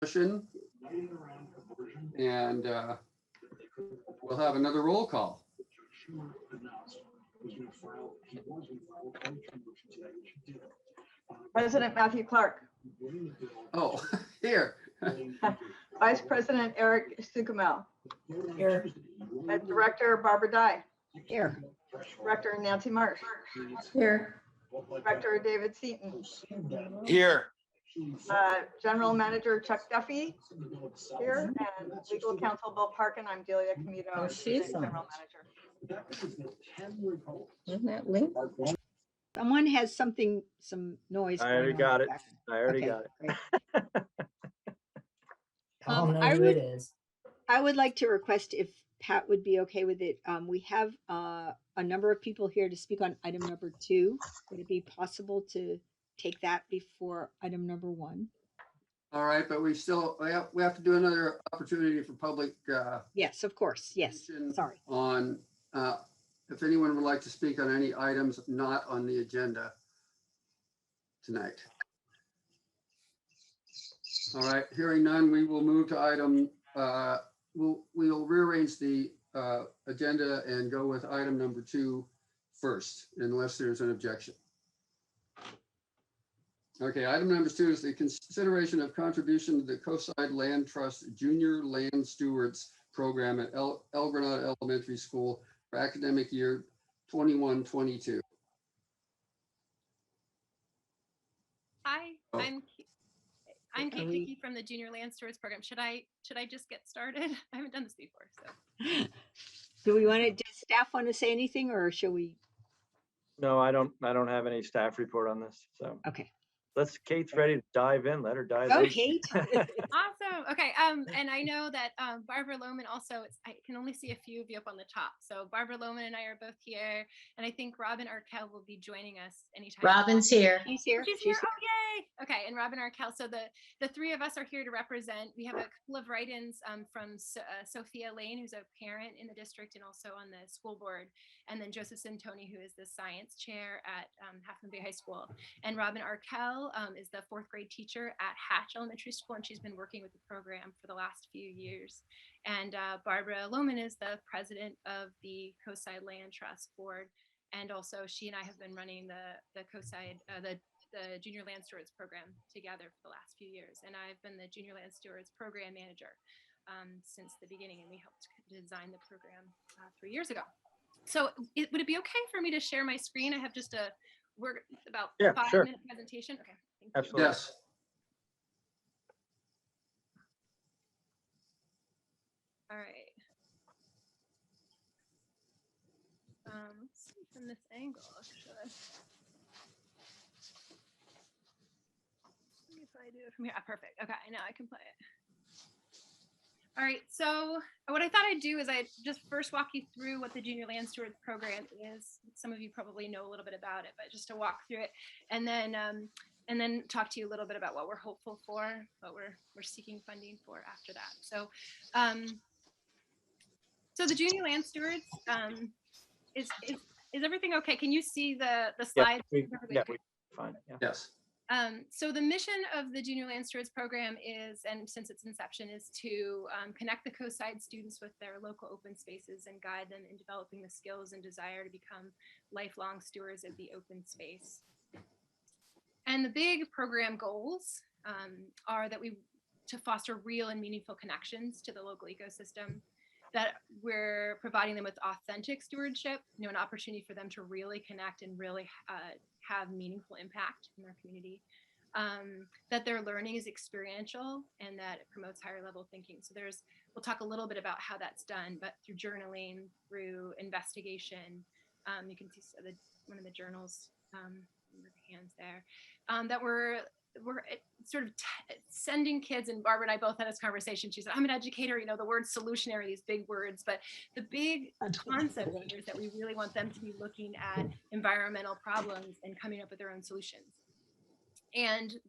Discussion. And we'll have another roll call. President Matthew Clark. Oh, here. Vice President Eric Sukumel. Here. Director Barbara Dye. Here. Director Nancy Marsh. Here. Director David Seaton. Here. General Manager Chuck Duffy here, and Legal Counsel Bill Parkin. I'm Delia Comito, Oh, she's on. General Manager. Isn't that link? Someone has some noise. I already going on got in it. the background. I already Okay, got it. great. I'll know I who would- it is. I would like to request if Pat would be okay with it. We have a number of people here to speak on item number 2. Would it be possible to take that before item number 1? All right, but we have to do another opportunity for public Yes, of course. Yes. Question. Sorry. on if anyone would like to speak on any items not on the agenda tonight. All right, hearing none, we will move to item, we'll rearrange the agenda and go with item number 2 first, unless there's an objection. Okay, item number 2 is the consideration of contribution to the Coastside Land Trust Junior Land Stewards Program at El Granada Elementary School for academic year 21-22. Hi, Oh. I'm Kate Are we- Hickey from the Junior Land Stewards Program. Should I just get started? I haven't done this before, so. Do we want to, does staff want to say anything or shall we? No, I don't have any staff report on this. So Okay. Kate's ready to dive in. Let her dive Go, in. Kate. Awesome. Okay. And I know that Barbara Lohman also, I can only see a few of you up on the top. So Barbara Lohman and I are both here. And I think Robin Arkell will be joining us anytime. Robin's here. She's here. She's here. Oh, yay. Okay. And Robin Arkell. So the 3 of us are here to represent. We have a couple of write-ins from Sophia Lane, who's a parent in the district and also on the school board. And then Joseph Sintoni, who is the science chair at Half Moon Bay High School. And Robin Arkell is the 4th grade teacher at Hatch Elementary School, and she's been working with the program for the last few years. And Barbara Lohman is the president of the Coastside Land Trust Board, and also she and I have been running the Coastside, the Junior Land Stewards Program together for the last few years. And I've been the Junior Land Stewards Program Manager since the beginning, and we helped design the program 3 years ago. So would it be okay for me to share my screen? I have just we're about Yeah, 5-minute presentation. Okay. Thank you. Absolutely. Yes. All right. Let's see from this angle. Should I? See if I do it from here. Perfect. Okay, now I can play it. All right, so what I thought I'd do is I'd just first walk you through what the Junior Land Stewards Program is. Some of you probably know a little bit about it, but just to walk through it, and then talk to you a little bit about what we're hopeful for, what we're seeking funding for after that. So, so the Junior Land Stewards is everything okay? Can you see the slides? Yeah, fine. Yeah. Yes. So the mission of the Junior Land Stewards Program is, and since its inception, is to connect the Coastside students with their local open spaces and guide them in developing the skills and desire to become lifelong stewards of the open space. And the big program goals are that to foster real and meaningful connections to the local ecosystem, that we're providing them with authentic stewardship, an opportunity for them to really connect and really have meaningful impact in their community, that their learning is experiential and that it promotes higher level thinking. So we'll talk a little bit about how that's done, but through journaling, through investigation, you can see one of the journals, with the hands there, that we're sort of sending kids, and Barbara and I both had this conversation. She said, I'm an educator, the word solutionary, these big words, but the big concept here is that we really want them to be looking at environmental problems and coming up with their own solutions. And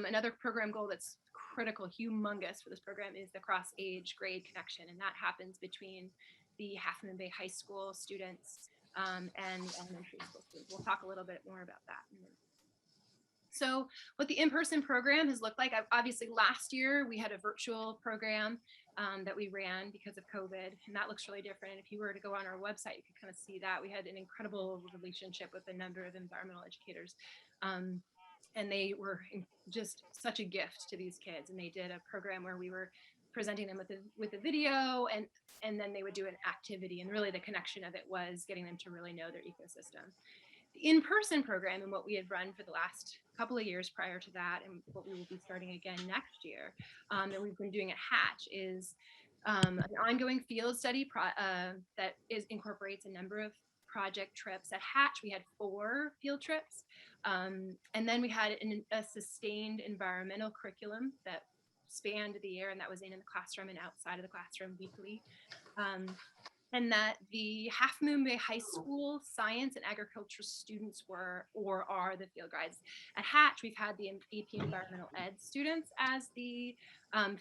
another program goal that's critical, humongous for this program is the cross-age grade connection, and that happens between the Half Moon Bay High School students and elementary school students. We'll talk a little bit more about that in a minute. So what the in-person program has looked like, obviously last year we had a virtual program that we ran because of COVID, and that looks really different. And if you were to go on our website, you could kind of see that we had an incredible relationship with a number of environmental educators. And they were just such a gift to these kids. And they did a program where we were presenting them with a video, and then they would do an activity. And really the connection of it was getting them to really know their ecosystem. The in-person program and what we had run for the last couple of years prior to that, and what we will be starting again next year, that we've been doing at Hatch, is an ongoing field study that incorporates a number of project trips. At Hatch, we had 4 field trips. And then we had a sustained environmental curriculum that spanned the year, and that was in the classroom and outside of the classroom weekly. And that the Half Moon Bay High School science and agriculture students were or are the field guides. At Hatch, we've had the AP Environmental Ed students as the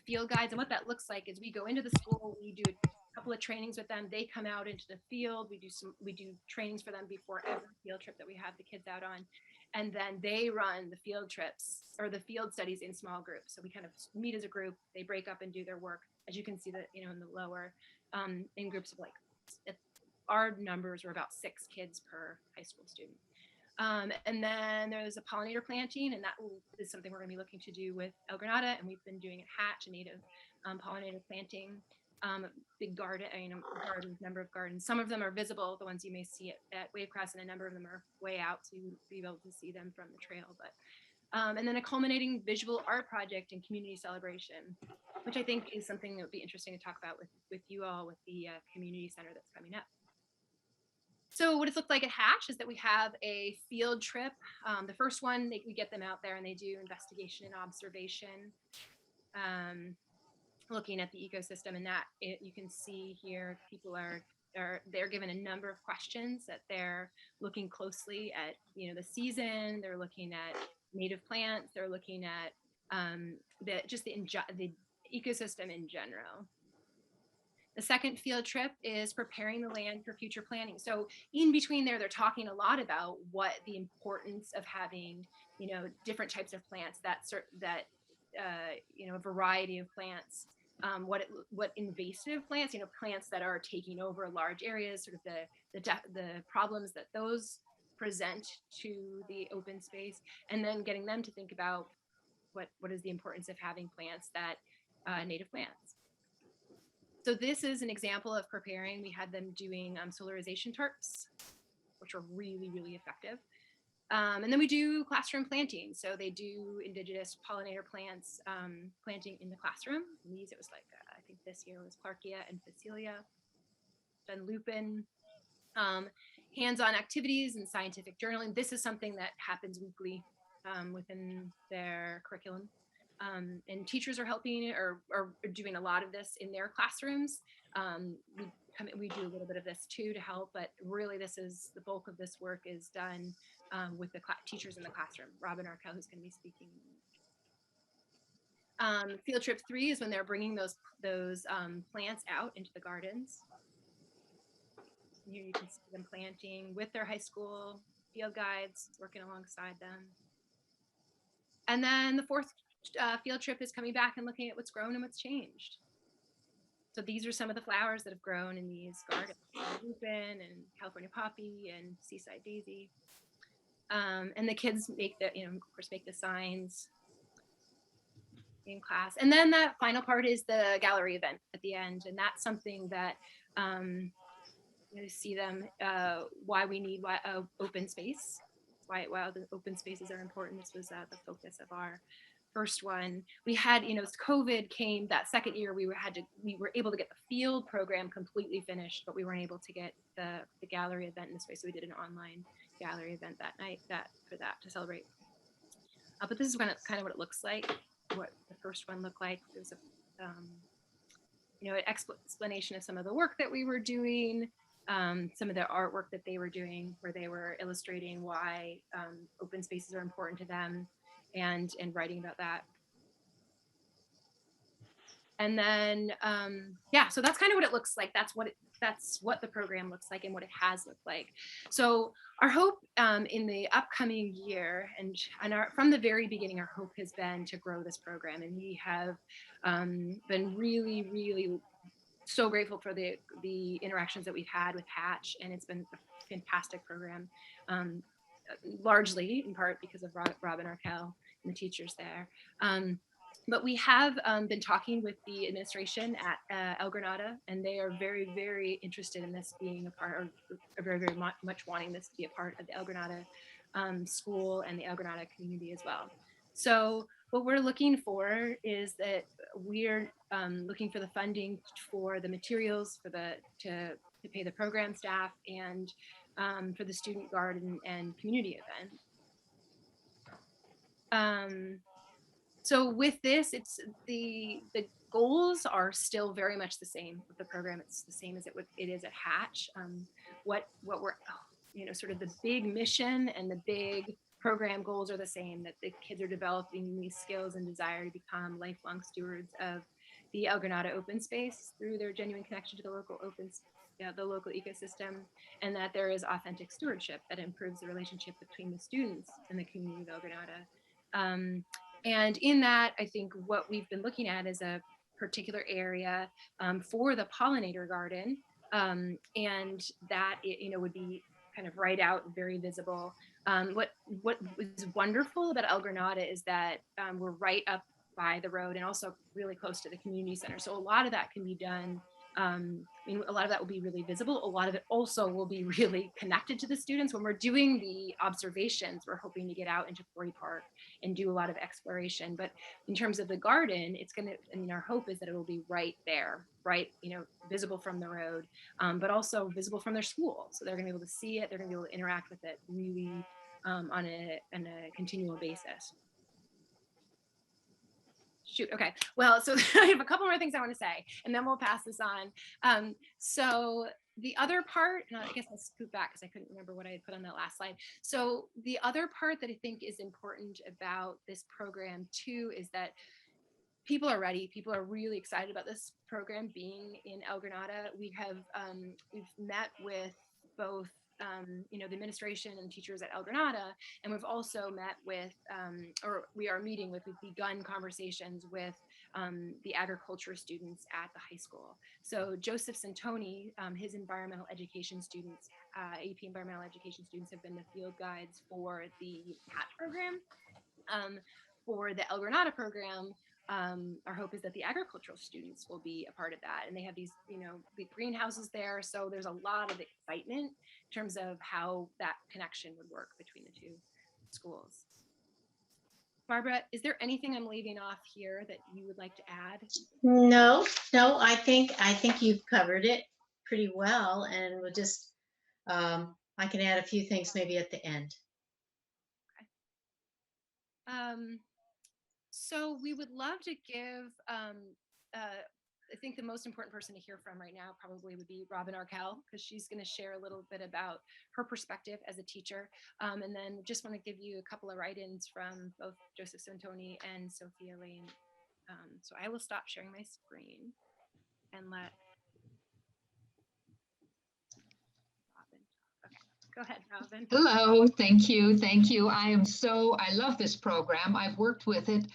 field guides. And what that looks like is we go into the school, we do a couple of trainings with them. They come out into the field. We do trainings for them before every field trip that we have the kids out on. And then they run the field trips or the field studies in small groups. So we kind of meet as a group, they break up and do their work. As you can see that, in the lower, in groups of our numbers were about 6 kids per high school student. And then there's a pollinator planting, and that is something we're going to be looking to do with El Granada, and we've been doing at Hatch, a native pollinator planting, big garden, number of gardens. Some of them are visible, the ones you may see at Wavecrest, and a number of them are way out, so you wouldn't be able to see them from the trail. But and then a culminating visual art project and community celebration, which I think is something that would be interesting to talk about with you all, with the community center that's coming up. So what it's looked like at Hatch is that we have a field trip. The first one, we get them out there and they do investigation and observation, looking at the ecosystem, and that you can see here, people they're given a number of questions that they're looking closely at, the season, they're looking at native plants, they're looking at the ecosystem in general. The second field trip is preparing the land for future planting. So in between there, they're talking a lot about what the importance of having, different types of plants, a variety of plants, what invasive plants, plants that are taking over large areas, sort of the problems that those present to the open space, and then getting them to think about what is the importance of having plants that native plants. So this is an example of preparing. We had them doing solarization tarps, which are really, really effective. And then we do classroom planting. So they do indigenous pollinator plants planting in the classroom. And it was I think this year was Clarkia and Facilia, then lupin. Hands-on activities and scientific journaling. This is something that happens weekly within their curriculum. And teachers are helping or doing a lot of this in their classrooms. We do a little bit of this too to help, but really the bulk of this work is done with the teachers in the classroom. Robin Arkell, who's going to be speaking. Field trip 3 is when they're bringing those plants out into the gardens. Here you can see them planting with their high school field guides, working alongside them. And then the 4th field trip is coming back and looking at what's grown and what's changed. So these are some of the flowers that have grown in these gardens: lupin and California poppy and seaside daisy. And the kids make the signs in class. And then that final part is the gallery event at the end, and that's something that see them why we need open space, why the open spaces are important. This was the focus of our first one. We had, as COVID came that second year, we were able to get the field program completely finished, but we weren't able to get the gallery event in this way. So we did an online gallery event that night to celebrate. But this is kind of what it looks like, what the first one looked like. There was an explanation of some of the work that we were doing, some of the artwork that they were doing, where they were illustrating why open spaces are important to them, and writing about that. And then, so that's kind of what it looks like. That's what that's what the program looks like and what it has looked like. So our hope in the upcoming year, and from the very beginning, our hope has been to grow this program, and we have been really, really so grateful for the interactions that we've had with Hatch, and it's been a fantastic program, largely in part because of Robin Arkell and the teachers there. But we have been talking with the administration at El Granada, and they are very, very interested in this being a part, or very, very much wanting this to be a part of the El Granada school and the El Granada community as well. So what we're looking for is that we're looking for the funding for the materials to pay the program staff and for the student garden and community event. So with this, it's the goals are still very much the same with the program. It's the same as it is at Hatch. What we're, sort of the big mission and the big program goals are the same, that the kids are developing these skills and desire to become lifelong stewards of the El Granada open space through their genuine connection to the local the local ecosystem, and that there is authentic stewardship that improves the relationship between the students and the community of El Granada. And in that, I think what we've been looking at is a particular area for the pollinator garden, and that would be kind of right out, very visible. What is wonderful about El Granada is that we're right up by the road and also really close to the community center. So a lot of that can be done. A lot of that will be really visible. A lot of it also will be really connected to the students. When we're doing the observations, we're hoping to get out into Quarry Park and do a lot of exploration. But in terms of the garden, it's going to, our hope is that it will be right there, right, visible from the road, but also visible from their school. So they're going to be able to see it. They're going to be able to interact with it really on a continual basis. Shoot. Okay. Well, so I have a couple more things I want to say, and then we'll pass this on. So the other part, and I guess I'll scoot back because I couldn't remember what I had put on that last slide. So the other part that I think is important about this program too is that people are ready. People are really excited about this program being in El Granada. We've met with both the administration and teachers at El Granada, and we've also met with, we've begun conversations with the agriculture students at the high school. So Joseph Santoni, his environmental education students, AP environmental education students have been the field guides for the Hatch program. For the El Granada program, our hope is that the agricultural students will be a part of that. And they have these, big greenhouses there. So there's a lot of excitement in terms of how that connection would work between the two schools. Barbara, is there anything I'm leaving off here that you would like to add? No, I think you've covered it pretty well, and we'll just, I can add a few things maybe at the end. Okay. So we would love to give, I think the most important person to hear from right now probably would be Robin Arkell, because she's going to share a little bit about her perspective as a teacher. And then just want to give you a couple of write-ins from both Joseph Santoni and Sophia Lane. So I will stop sharing my screen and let Robin. Okay, go ahead, Robin. Hello, thank you. I love this program. I've worked with it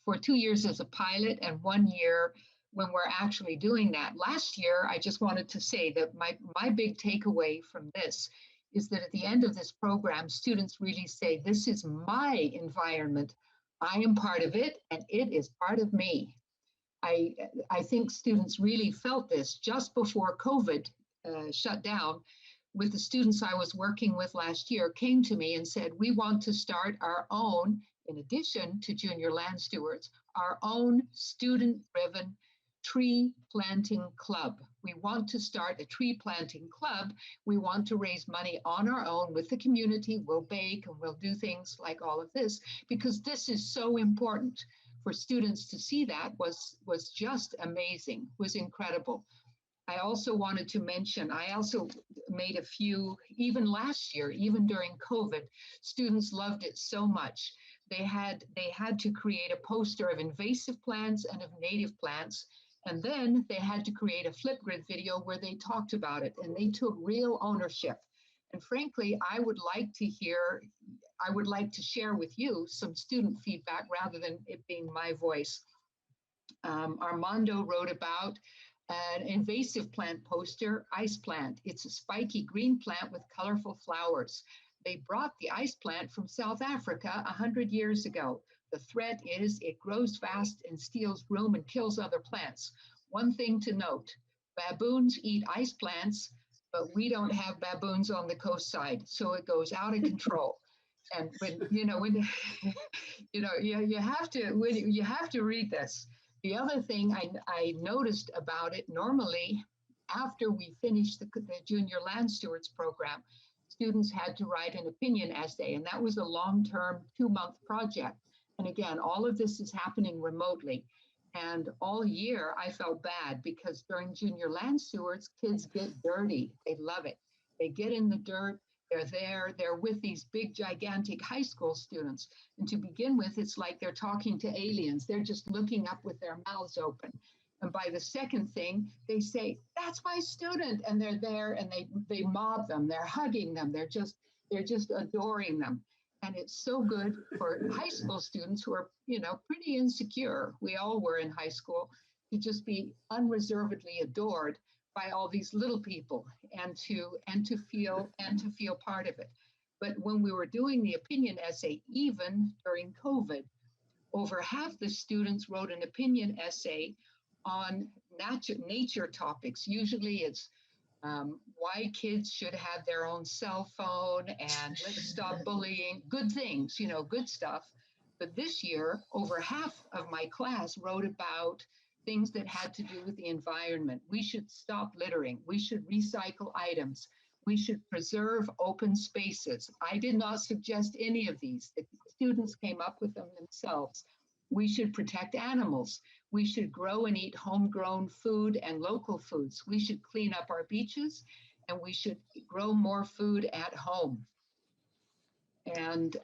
for 2 years as a pilot and 1 year when we're actually doing that. Last year, I just wanted to say that my big takeaway from this is that at the end of this program, students really say, this is my environment. I am part of it, and it is part of me. I think students really felt this just before COVID shut down. With the students I was working with last year, came to me and said, we want to start our own, in addition to Junior Land Stewards, our own student-driven tree planting club. We want to start a tree planting club. We want to raise money on our own with the community. We'll bake and we'll do things like all of this, because this is so important. For students to see that was just amazing, was incredible. I also wanted to mention, I also made a few, even last year, even during COVID, students loved it so much. They had to create a poster of invasive plants and of native plants, And then they had to create a Flipgrid video where they talked about it and they took real ownership. And frankly, I would like to share with you some student feedback rather than it being my voice. Armando wrote about an invasive plant poster, ice plant. It's a spiky green plant with colorful flowers. They brought the ice plant from South Africa 100 years ago. The threat is it grows fast and steals room and kills other plants. One thing to note, baboons eat ice plants, but we don't have baboons on the coast side, so it goes out of control. And when you have to read this. The other thing I noticed about it, normally after we finished the Junior Land Stewards program, students had to write an opinion essay, and that was a long-term 2-month project. And again, all of this is happening remotely. And all year I felt bad because during Junior Land Stewards, kids get dirty. They love it. They get in the dirt. They're with these big, gigantic high school students. And to begin with, it's like they're talking to aliens. They're just looking up with their mouths open. And by the second thing, they say, that's my student. And they're there and they mob them. They're hugging them. They're just adoring them. And it's so good for high school students who are, pretty insecure. We all were in high school, to just be unreservedly adored by all these little people and to feel part of it. But when we were doing the opinion essay, even during COVID, over half the students wrote an opinion essay on nature topics. Usually it's why kids should have their own cell phone and let's stop bullying, good things, good stuff. But this year, over half of my class wrote about things that had to do with the environment. We should stop littering. We should recycle items. We should preserve open spaces. I did not suggest any of these. The students came up with them themselves. We should protect animals. We should grow and eat homegrown food and local foods. We should clean up our beaches, and we should grow more food at home. And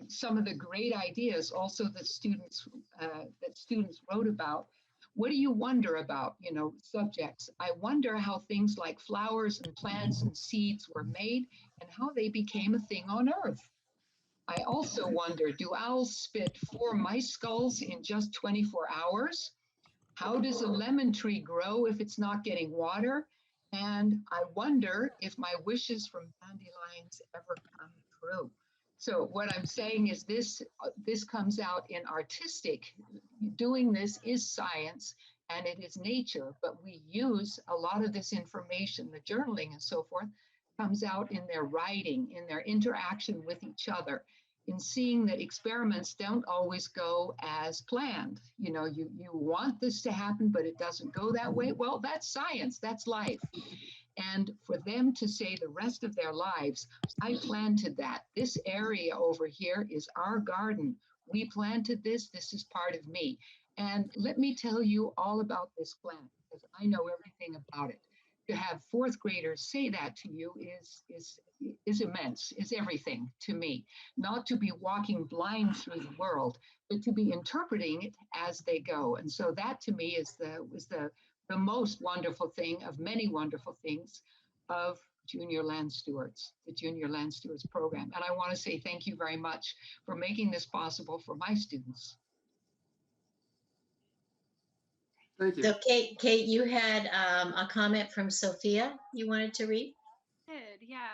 some of the great ideas also that students wrote about. What do you wonder about, subjects? I wonder how things like flowers and plants and seeds were made and how they became a thing on Earth. I also wonder, do owls spit 4 mice skulls in just 24 hours? How does a lemon tree grow if it's not getting water? And I wonder if my wishes from dandelions ever come true. So what I'm saying is this comes out in artistic. Doing this is science and it is nature, but we use a lot of this information, the journaling and so forth, comes out in their writing, in their interaction with each other, in seeing that experiments don't always go as planned. You want this to happen, but it doesn't go that way. Well, that's science, that's life. And for them to say the rest of their lives, I planted that. This area over here is our garden. We planted this. This is part of me. And let me tell you all about this plant, because I know everything about it. To have 4th graders say that to you is immense, is everything to me. Not to be walking blind through the world, but to be interpreting it as they go. And so that to me is the most wonderful thing of many wonderful things of Junior Land Stewards, the Junior Land Stewards program. And I want to say thank you very much for making this possible for my students. Thank you. So Kate, you had a comment from Sophia you wanted to read? Yeah.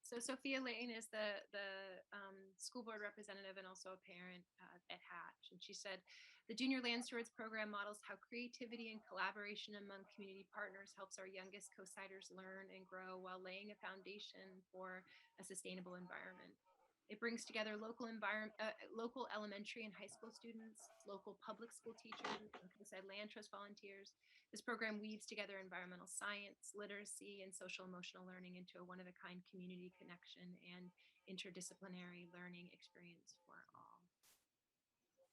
So Sophia Lane is the school board representative and also a parent at Hatch. And she said, the Junior Land Stewards program models how creativity and collaboration among community partners helps our youngest co-siders learn and grow while laying a foundation for a sustainable environment. It brings together local elementary and high school students, local public school teachers, and co-side land trust volunteers. This program weaves together environmental science, literacy, and social emotional learning into a one-of-a-kind community connection and interdisciplinary learning experience for all.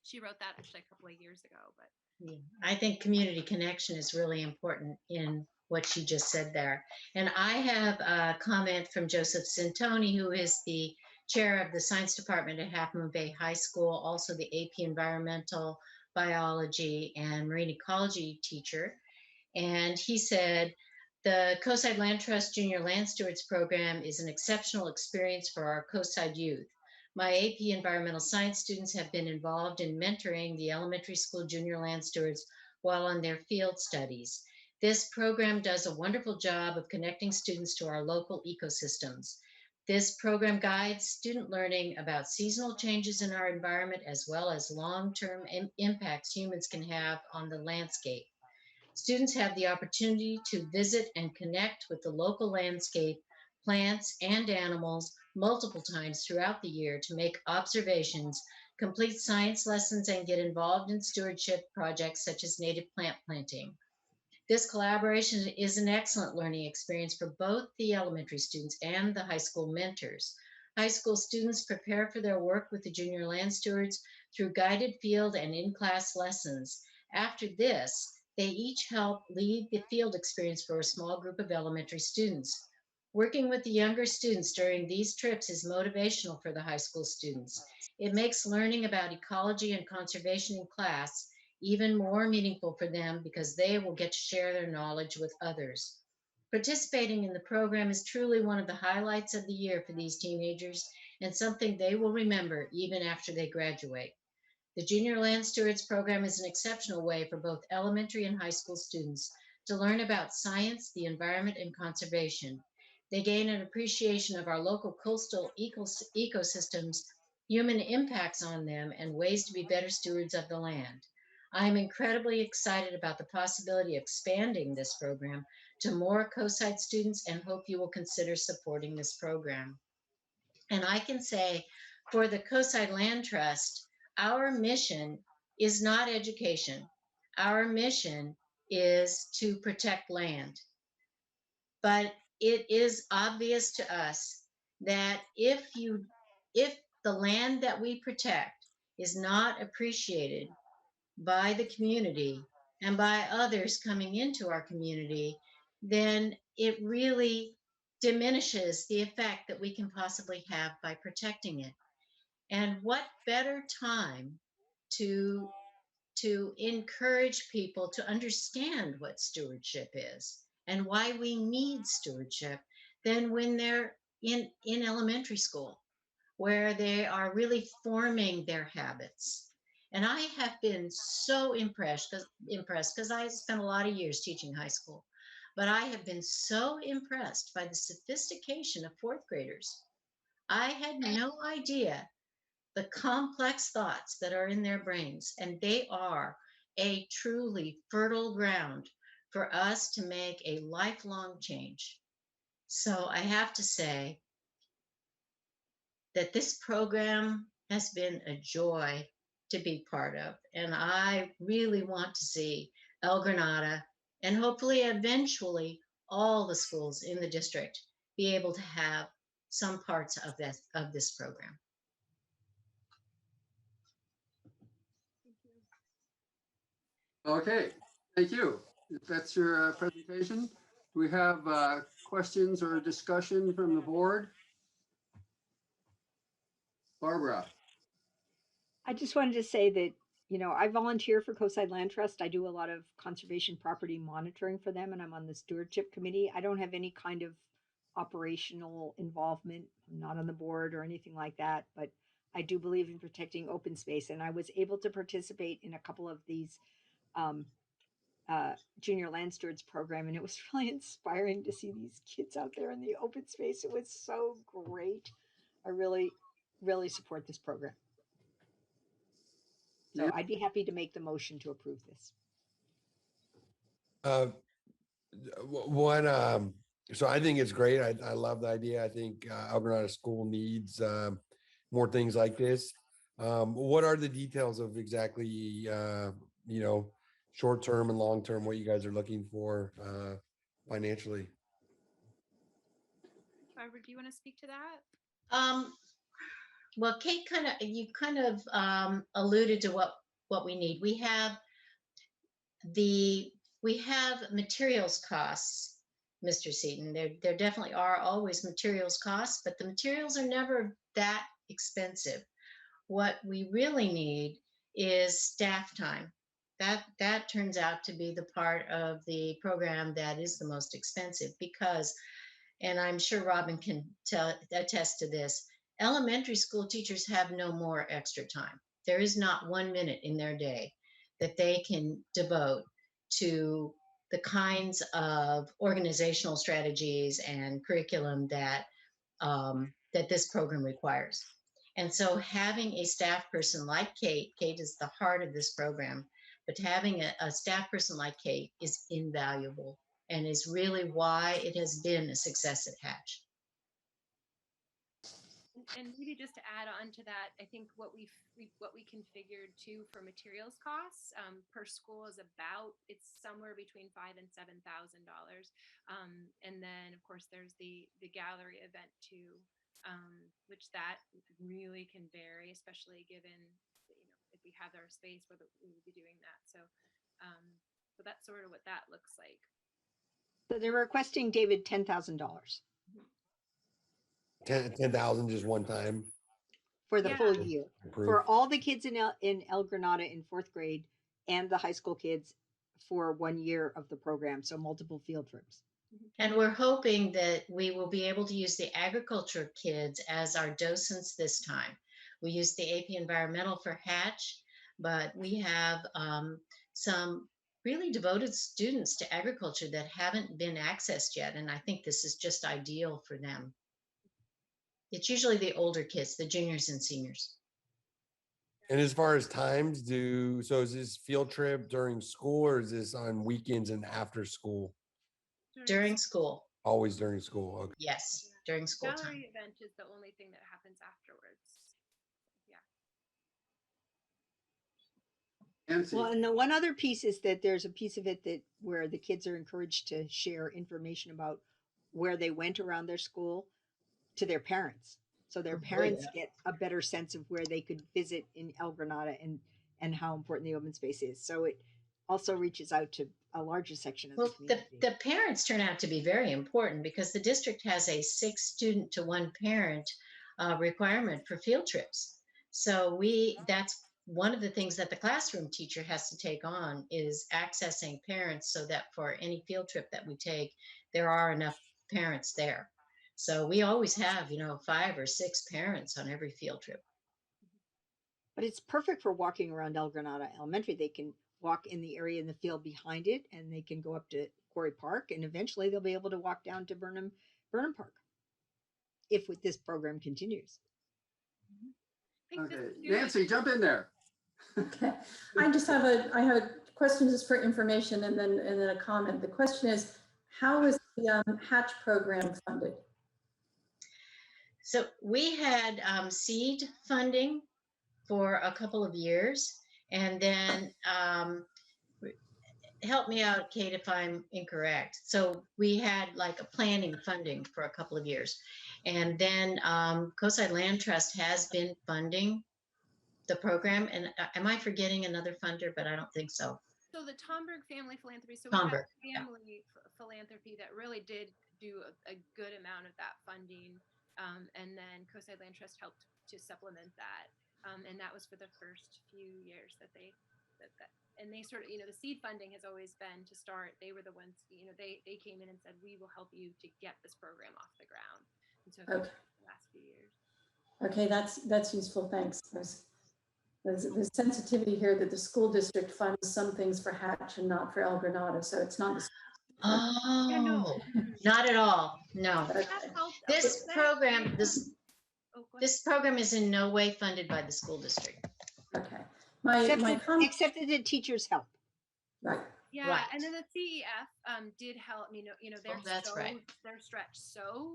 She wrote that actually a couple of years ago, but Yeah, I think community connection is really important in what she just said there. And I have a comment from Joseph Sintoni, who is the chair of the science department at Half Moon Bay High School, also the AP Environmental biology and marine ecology teacher. And he said, the Coastside Land Trust Junior Land Stewards Program is an exceptional experience for our Coastside youth. My AP Environmental Science students have been involved in mentoring the elementary school junior land stewards while on their field studies. This program does a wonderful job of connecting students to our local ecosystems. This program guides student learning about seasonal changes in our environment as well as long-term impacts humans can have on the landscape. Students have the opportunity to visit and connect with the local landscape, plants, and animals multiple times throughout the year to make observations, complete science lessons, and get involved in stewardship projects such as native plant planting. This collaboration is an excellent learning experience for both the elementary students and the high school mentors. High school students prepare for their work with the junior land stewards through guided field and in-class lessons. After this, they each help lead the field experience for a small group of elementary students. Working with the younger students during these trips is motivational for the high school students. It makes learning about ecology and conservation in class even more meaningful for them because they will get to share their knowledge with others. Participating in the program is truly one of the highlights of the year for these teenagers and something they will remember even after they graduate. The Junior Land Stewards program is an exceptional way for both elementary and high school students to learn about science, the environment, and conservation. They gain an appreciation of our local coastal ecosystems, human impacts on them, and ways to be better stewards of the land. I am incredibly excited about the possibility of expanding this program to more coastside students and hope you will consider supporting this program. And I can say for the Coastside Land Trust, our mission is not education. Our mission is to protect land. But it is obvious to us that if the land that we protect is not appreciated by the community and by others coming into our community, then it really diminishes the effect that we can possibly have by protecting it. And what better time to encourage people to understand what stewardship is and why we need stewardship than when they're in elementary school, where they are really forming their habits. And I have been so impressed because I spent a lot of years teaching high school, but I have been so impressed by the sophistication of fourth graders. I had no idea the complex thoughts that are in their brains, and they are a truly fertile ground for us to make a lifelong change. So I have to say that this program has been a joy to be part of, and I really want to see El Granada and hopefully eventually all the schools in the district be able to have some parts of this program. Okay, thank you. If that's your presentation, do we have questions or discussion from the board? Barbara? I just wanted to say that, you know, I volunteer for Coastside Land Trust. I do a lot of conservation property monitoring for them, and I'm on the stewardship committee. I don't have any kind of operational involvement. I'm not on the board or anything like that, but I do believe in protecting open space. And I was able to participate in a couple of these um, junior land stewards program, and it was really inspiring to see these kids out there in the open space. It was so great. I really, really support this program. So Yeah. I'd be happy to make the motion to approve this. One, so I think it's great. I love the idea. I think El Granada School needs more things like this. What are the details of exactly, short term and long term, what you guys are looking for financially? Barbara, do you want to speak to that? Well, Kate, you kind of alluded to what we need. We have materials costs, Mr. Seaton. There definitely are always materials costs, but the materials are never that expensive. What we really need is staff time. That turns out to be the part of the program that is the most expensive because, and I'm sure Robin can attest to this, elementary school teachers have no more extra time. There is not 1 minute in their day that they can devote to the kinds of organizational strategies and curriculum that that this program requires. And so having a staff person like Kate is the heart of this program, but having a staff person like Kate is invaluable and is really why it has been a success at Hatch. And maybe just to add on to that, I think what we configured too for materials costs per school is it's somewhere between $5,000 and $7,000. And then of course there's the gallery event too, which that really can vary, especially given if we have our space where we would be doing that. So that's sort of what that looks like. So they're requesting, David, $10,000 10,000 just one time. for the Yeah. full year Approved. for all the kids in El Granada in 4th grade and the high school kids for 1 year of the program. So multiple field trips. And we're hoping that we will be able to use the agriculture kids as our docents this time. We use the AP Environmental for Hatch, but we have some really devoted students to agriculture that haven't been accessed yet. And I think this is just ideal for them. It's usually the older kids, the juniors and seniors. And as far as times, so is this field trip during school or is this on weekends and after school? During school. Always during school. Okay. Yes, during school time. Gallery event is the only thing that happens afterwards. Yeah. Nancy, Well, and the one other piece is that there's a piece of it that where the kids are encouraged to share information about where they went around their school to their parents. So their parents get a better sense of where they could visit in El Granada and how important the open space is. So it also reaches out to a larger section of the community. The parents turn out to be very important because the district has a 6 student to 1 parent requirement for field trips. So that's one of the things that the classroom teacher has to take on is accessing parents so that for any field trip that we take, there are enough parents there. So we always have, 5 or 6 parents on every field trip. But it's perfect for walking around El Granada Elementary. They can walk in the area in the field behind it, and they can go up to Quarry Park, and eventually they'll be able to walk down to Burnham Park if this program continues. okay, Nancy, jump in there. Okay, I have a question just for information and then a comment. The question is, how is the Hatch program funded? So we had seed funding for a couple of years, and then help me out, Kate, if I'm incorrect. So we had like a planning funding for a couple of years, and then Coastside Land Trust has been funding the program. And am I forgetting another funder? But I don't think so. So the Tomberg Family Philanthropy. So Tomberg, we have family philanthropy that really did do a good amount of that funding. And then Coastside Land Trust helped to supplement that. And that was for the first few years that they and they sort of, the seed funding has always been to start. They were the ones, they came in and said, we will help you to get this program off the ground. And so for the last few years. Okay, that's useful. Thanks. There's sensitivity here that the school district funds some things for Hatch and not for El Granada. So it's not. Oh, Yeah, no. Not at all. No. Okay. This program is in no way funded by the school district. Okay. Except that the teachers help. Right. Yeah, Right. and then the CEF did help. They're that's right. They're stretched so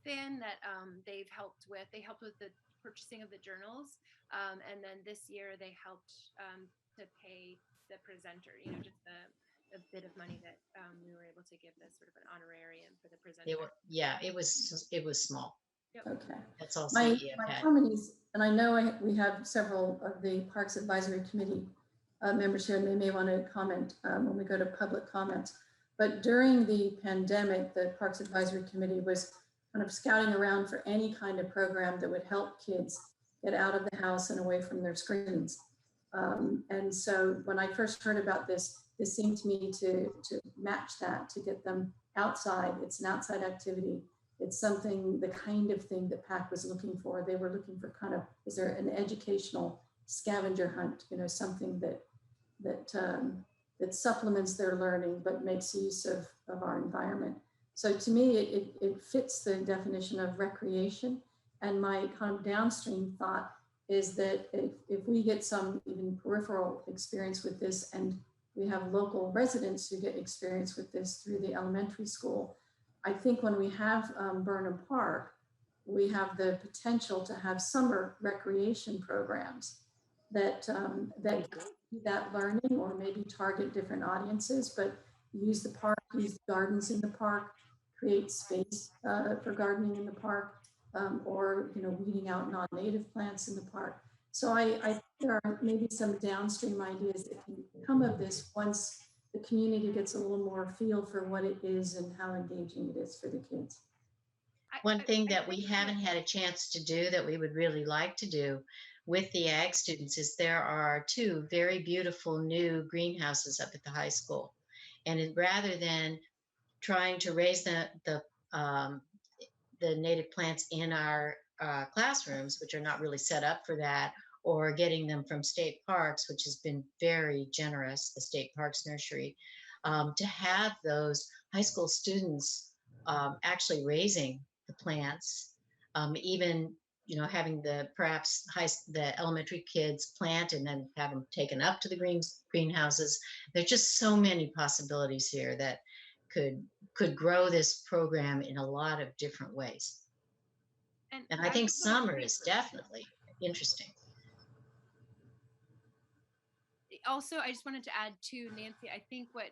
thin that they helped with the purchasing of the journals, and then this year they helped to pay the presenter. Just a bit of money that we were able to give as sort of an honorarium for the presenter. It was small. Yep. Okay. That's all My CEF had. comment is, and I know we have several of the Parks Advisory Committee members here, and they may want to comment when we go to public comments. But during the pandemic, the Parks Advisory Committee was kind of scouting around for any kind of program that would help kids get out of the house and away from their screens. And so when I first heard about this, this seemed to me to match that, to get them outside. It's an outside activity. It's something, the kind of thing that PAC was looking for. They were looking for kind of, is there an educational scavenger hunt, you know, something that supplements their learning, but makes use of our environment. So to me, it fits the definition of recreation. And my kind of downstream thought is that if we get some even peripheral experience with this, and we have local residents who get experience with this through the elementary school, I think when we have Burnham Park, we have the potential to have summer recreation programs that do that learning, or maybe target different audiences, but use the park, use the gardens in the park, create space for gardening in the park, or weeding out non-native plants in the park. So I think there are maybe some downstream ideas that can come of this once the community gets a little more feel for what it is and how engaging it is for the kids. One thing that we haven't had a chance to do that we would really like to do with the ag students is there are 2 very beautiful new greenhouses up at the high school. And rather than trying to raise the native plants in our classrooms, which are not really set up for that, or getting them from state parks, which has been very generous, the state parks nursery, to have those high school students actually raising the plants, even having the elementary kids plant and then have them taken up to the greenhouses. There's just so many possibilities here that could grow this program in a lot of different ways. And I think summer is definitely interesting. Also, I just wanted to add to Nancy, I think what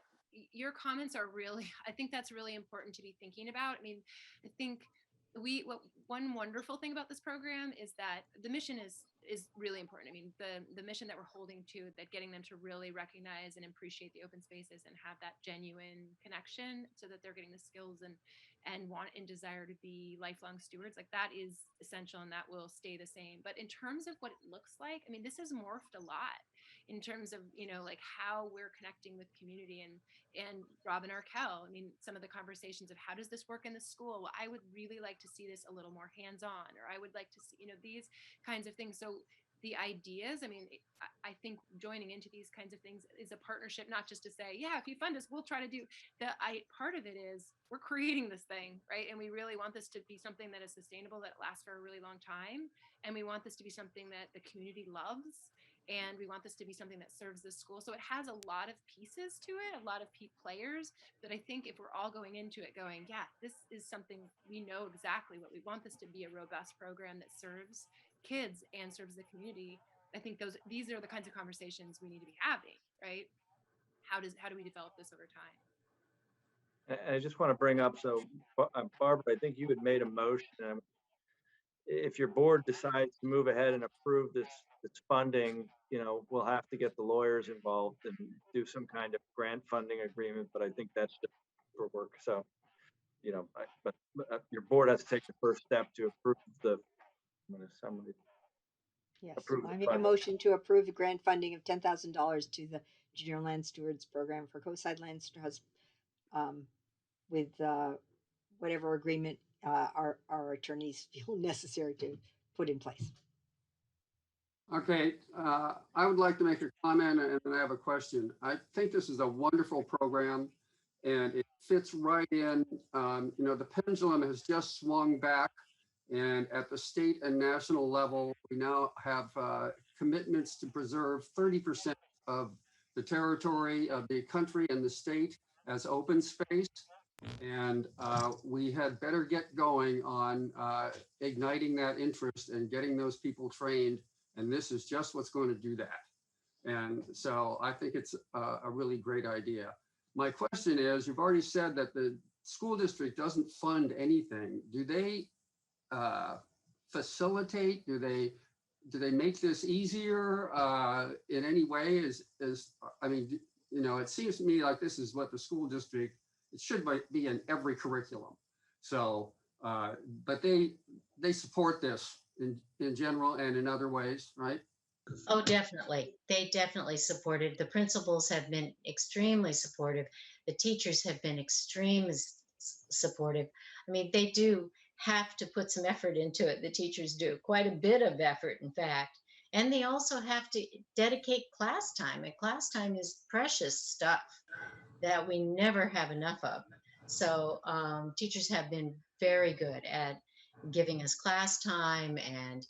your comments are really, I think that's really important to be thinking about. I mean, I think one wonderful thing about this program is that the mission is really important. I mean, the mission that we're holding to, that getting them to really recognize and appreciate the open spaces and have that genuine connection so that they're getting the skills and want and desire to be lifelong stewards, like that is essential, and that will stay the same. But in terms of what it looks like, I mean, this has morphed a lot in terms of, like how we're connecting with community and Robin Arkell. I mean, some of the conversations of how does this work in the school? Well, I would really like to see this a little more hands-on, or I would like to see, these kinds of things. So the ideas, I mean, I think joining into these kinds of things is a partnership, not just to say, yeah, if you fund us, we'll try to do part of it is we're creating this thing, right? And we really want this to be something that is sustainable, that lasts for a really long time. And we want this to be something that the community loves. And we want this to be something that serves the school. So it has a lot of pieces to it, a lot of players that I think if we're all going into it going, yeah, this is something we know exactly what we want this to be, a robust program that serves kids and serves the community. I think these are the kinds of conversations we need to be having, right? How do we develop this over time? I just want to bring up, so Barbara, I think you had made a motion. If your board decides to move ahead and approve this funding, we'll have to get the lawyers involved and do some kind of grant funding agreement. But I think that's just for work. So, but your board has to take the first step to approve Yes, approve I the make a funding. motion to approve the grant funding of $10,000 to the Junior Land Stewards Program for Coastside Land Trust, with whatever agreement our attorneys feel necessary to put in place. Okay, I would like to make a comment and then I have a question. I think this is a wonderful program and it fits right in. The pendulum has just swung back, and at the state and national level, we now have commitments to preserve 30% of the territory of the country and the state as open space. And we had better get going on igniting that interest and getting those people trained. And this is just what's going to do that. And so I think it's a really great idea. My question is, you've already said that the school district doesn't fund anything. Do they facilitate? Do they make this easier in any way? It seems to me like this is what the school district, it should be in every curriculum. So, but they support this in general and in other ways, right? Oh, definitely. They definitely supported. The principals have been extremely supportive. The teachers have been extremely supportive. I mean, they do have to put some effort into it. The teachers do quite a bit of effort, in fact. And they also have to dedicate class time. And class time is precious stuff that we never have enough of. So teachers have been very good at giving us class time and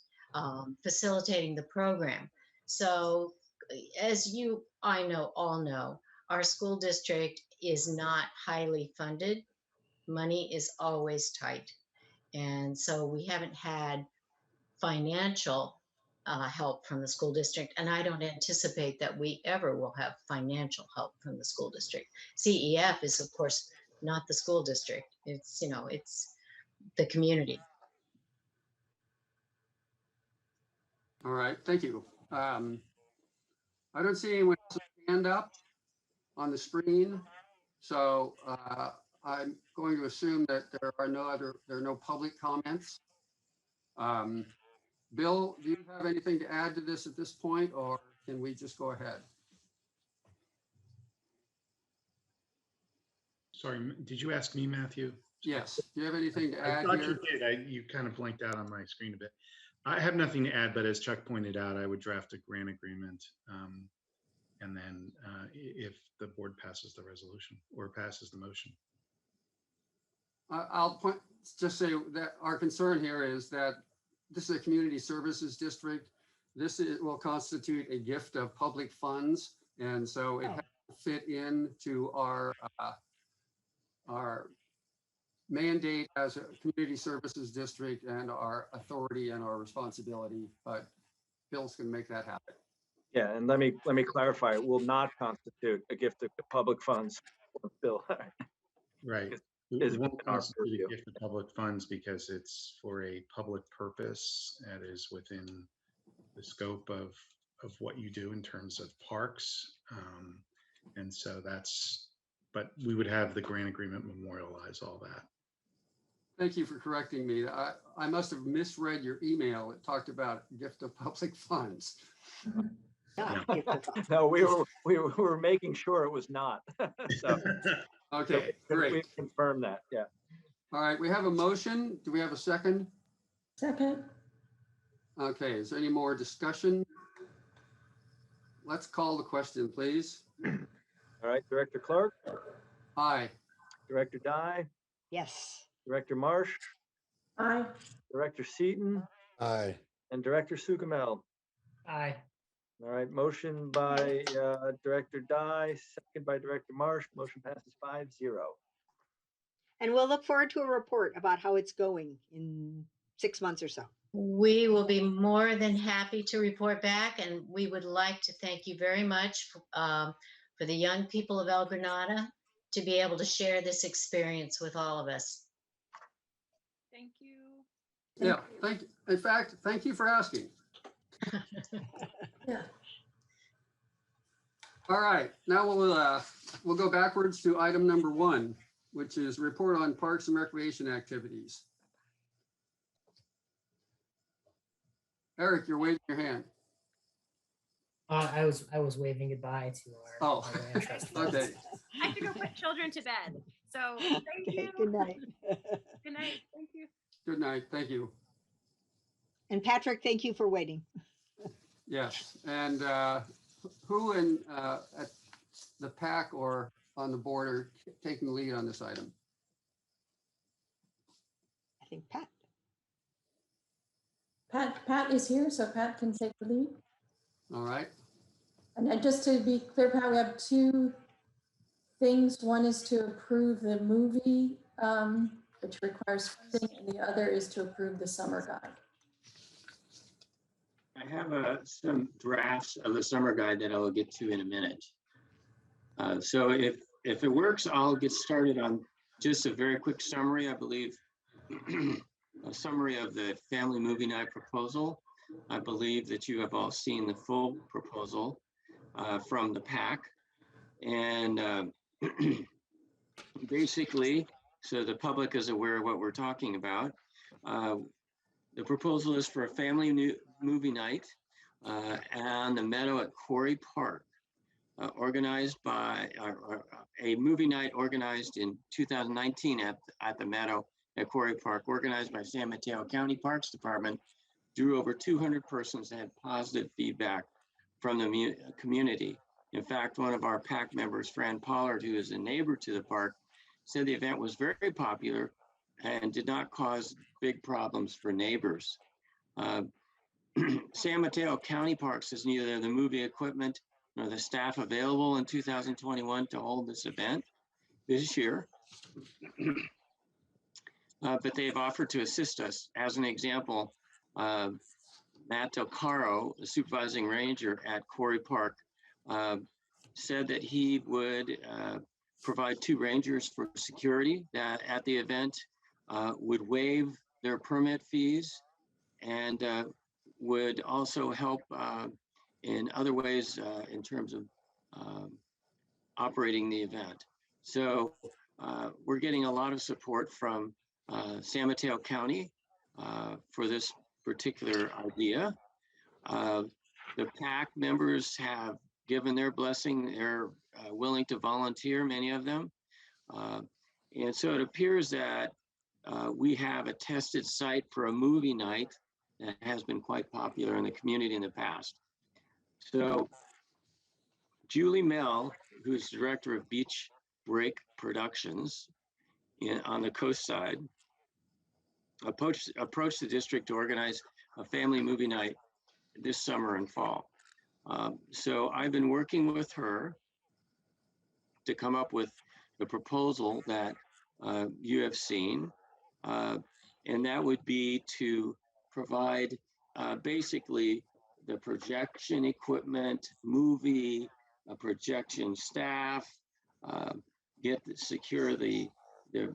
facilitating the program. So, as you, I know, all know, our school district is not highly funded. Money is always tight. And so we haven't had financial help from the school district. And I don't anticipate that we ever will have financial help from the school district. CEF is, of course, not the school district. It's, it's the community. All right, thank you. I don't see anyone else's hand up on the screen. So I'm going to assume that there are no public comments. Bill, do you have anything to add to this at this point, or can we just go ahead? Sorry, did you ask me, Matthew? Yes. Do you have anything to I add thought here? you did. You kind of blinked out on my screen a bit. I have nothing to add, but as Chuck pointed out, I would draft a grant agreement. And then if the board passes the resolution or passes the motion. I'll just say that our concern here is that this is a community services district. Will constitute a gift of public funds. And so it has to fit into our mandate as a community services district and our authority and our responsibility, but Bill's going to make that happen. Yeah, and let me clarify, it will not constitute a gift of public funds. Bill. Right. Is It won't our constitute purview. a gift of public funds because it's for a public purpose that is within the scope of what you do in terms of parks. And so but we would have the grant agreement memorialize all that. Thank you for correcting me. I must have misread your email. It talked about gift of public funds. No, we were making sure it was not. So, okay, great. We confirm that. Yeah. All right, we have a motion. Do we have a second? Second. Okay, is there any more discussion? Let's call the question, please. All right, Director Clark. Aye. Director Dye. Yes. Director Marsh. Aye. Director Seaton. Aye. And Director Sukamel. Aye. All right, motion by Director Dye, second by Director Marsh. Motion passes 5-0. And we'll look forward to a report about how it's going in 6 months or so. We will be more than happy to report back, and we would like to thank you very much for the young people of El Granada to be able to share this experience with all of us. Thank you. Yeah, thank you. In fact, thank you for asking. Yeah. All right, now we'll go backwards to item number 1, which is report on parks and recreation activities. Eric, you're waving your hand. I was waving goodbye to our. Oh, our land trust okay. funds. I have to go put children to bed. So thank Okay, you. good night. Good night. Thank you. Good night. Thank you. And Patrick, thank you for waiting. Yes, and who at the PAC or on the board are taking the lead on this item? I think Pat. Pat is here, so Pat can take the lead. All right. And then just to be clear, Pat, we have 2 things. One is to approve the movie, which requires funding, and the other is to approve the summer guide. I have some drafts of the summer guide that I will get to in a minute. So if it works, I'll get started on just a very quick summary. I believe a summary of the family movie night proposal. I believe that you have all seen the full proposal from the PAC. And basically, so the public is aware of what we're talking about. The proposal is for a family movie night and the meadow at Quarry Park, organized by a movie night organized in 2019 at the meadow at Quarry Park, organized by San Mateo County Parks Department, drew over 200 persons and had positive feedback from the community. In fact, one of our PAC members, Fran Pollard, who is a neighbor to the park, said the event was very popular and did not cause big problems for neighbors. San Mateo County Parks has neither the movie equipment nor the staff available in 2021 to hold this event this year, but they have offered to assist us. As an example, Matt Del Caro, the supervising ranger at Quarry Park, said that he would provide 2 rangers for security that at the event, would waive their permit fees, and would also help in other ways in terms of operating the event. So we're getting a lot of support from San Mateo County for this particular idea. The PAC members have given their blessing. They're willing to volunteer, many of them. And so it appears that we have a tested site for a movie night that has been quite popular in the community in the past. So Julie Mell, who's director of Beach Break Productions on the coast side, approached the district to organize a family movie night this summer and fall. So I've been working with her to come up with the proposal that you have seen, and that would be to provide basically the projection equipment, movie, projection staff, secure the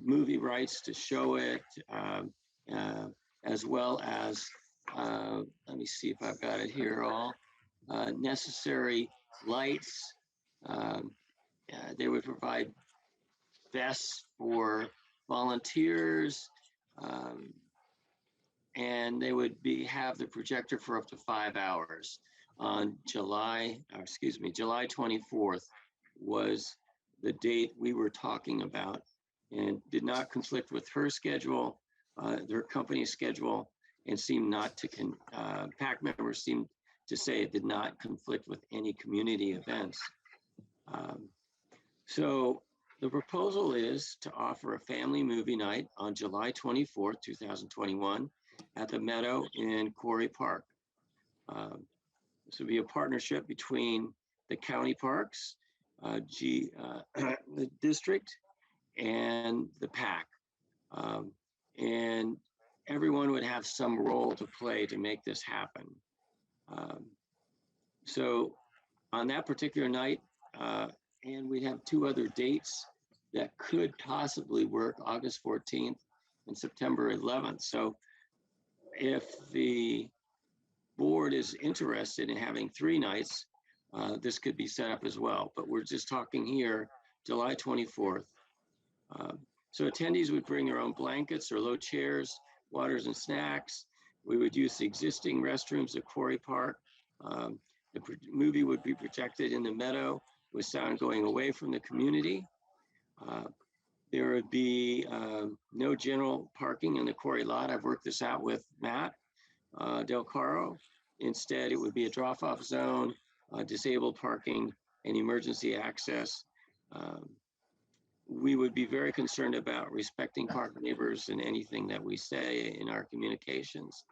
movie rights to show it, as well as, let me see if I've got it here all, necessary lights. They would provide vests for volunteers, and they would have the projector for up to 5 hours. On July 24th was the date we were talking about, and did not conflict with her schedule, their company's schedule, and seemed not to, PAC members seemed to say it did not conflict with any community events. So the proposal is to offer a family movie night on July 24th, 2021 at the Meadow in Quarry Park. This would be a partnership between the county parks, the district, and the PAC. And everyone would have some role to play to make this happen. So on that particular night, and we have 2 other dates that could possibly work, August 14th and September 11th. So if the board is interested in having 3 nights, this could be set up as well, but we're just talking here, July 24th. So attendees would bring their own blankets or low chairs, waters and snacks. We would use the existing restrooms at Quarry Park. The movie would be projected in the meadow with sound going away from the community. There would be no general parking in the Quarry lot. I've worked this out with Matt Del Caro. Instead, it would be a drop-off zone, disabled parking, and emergency access. We would be very concerned about respecting park neighbors in anything that we say in our communications.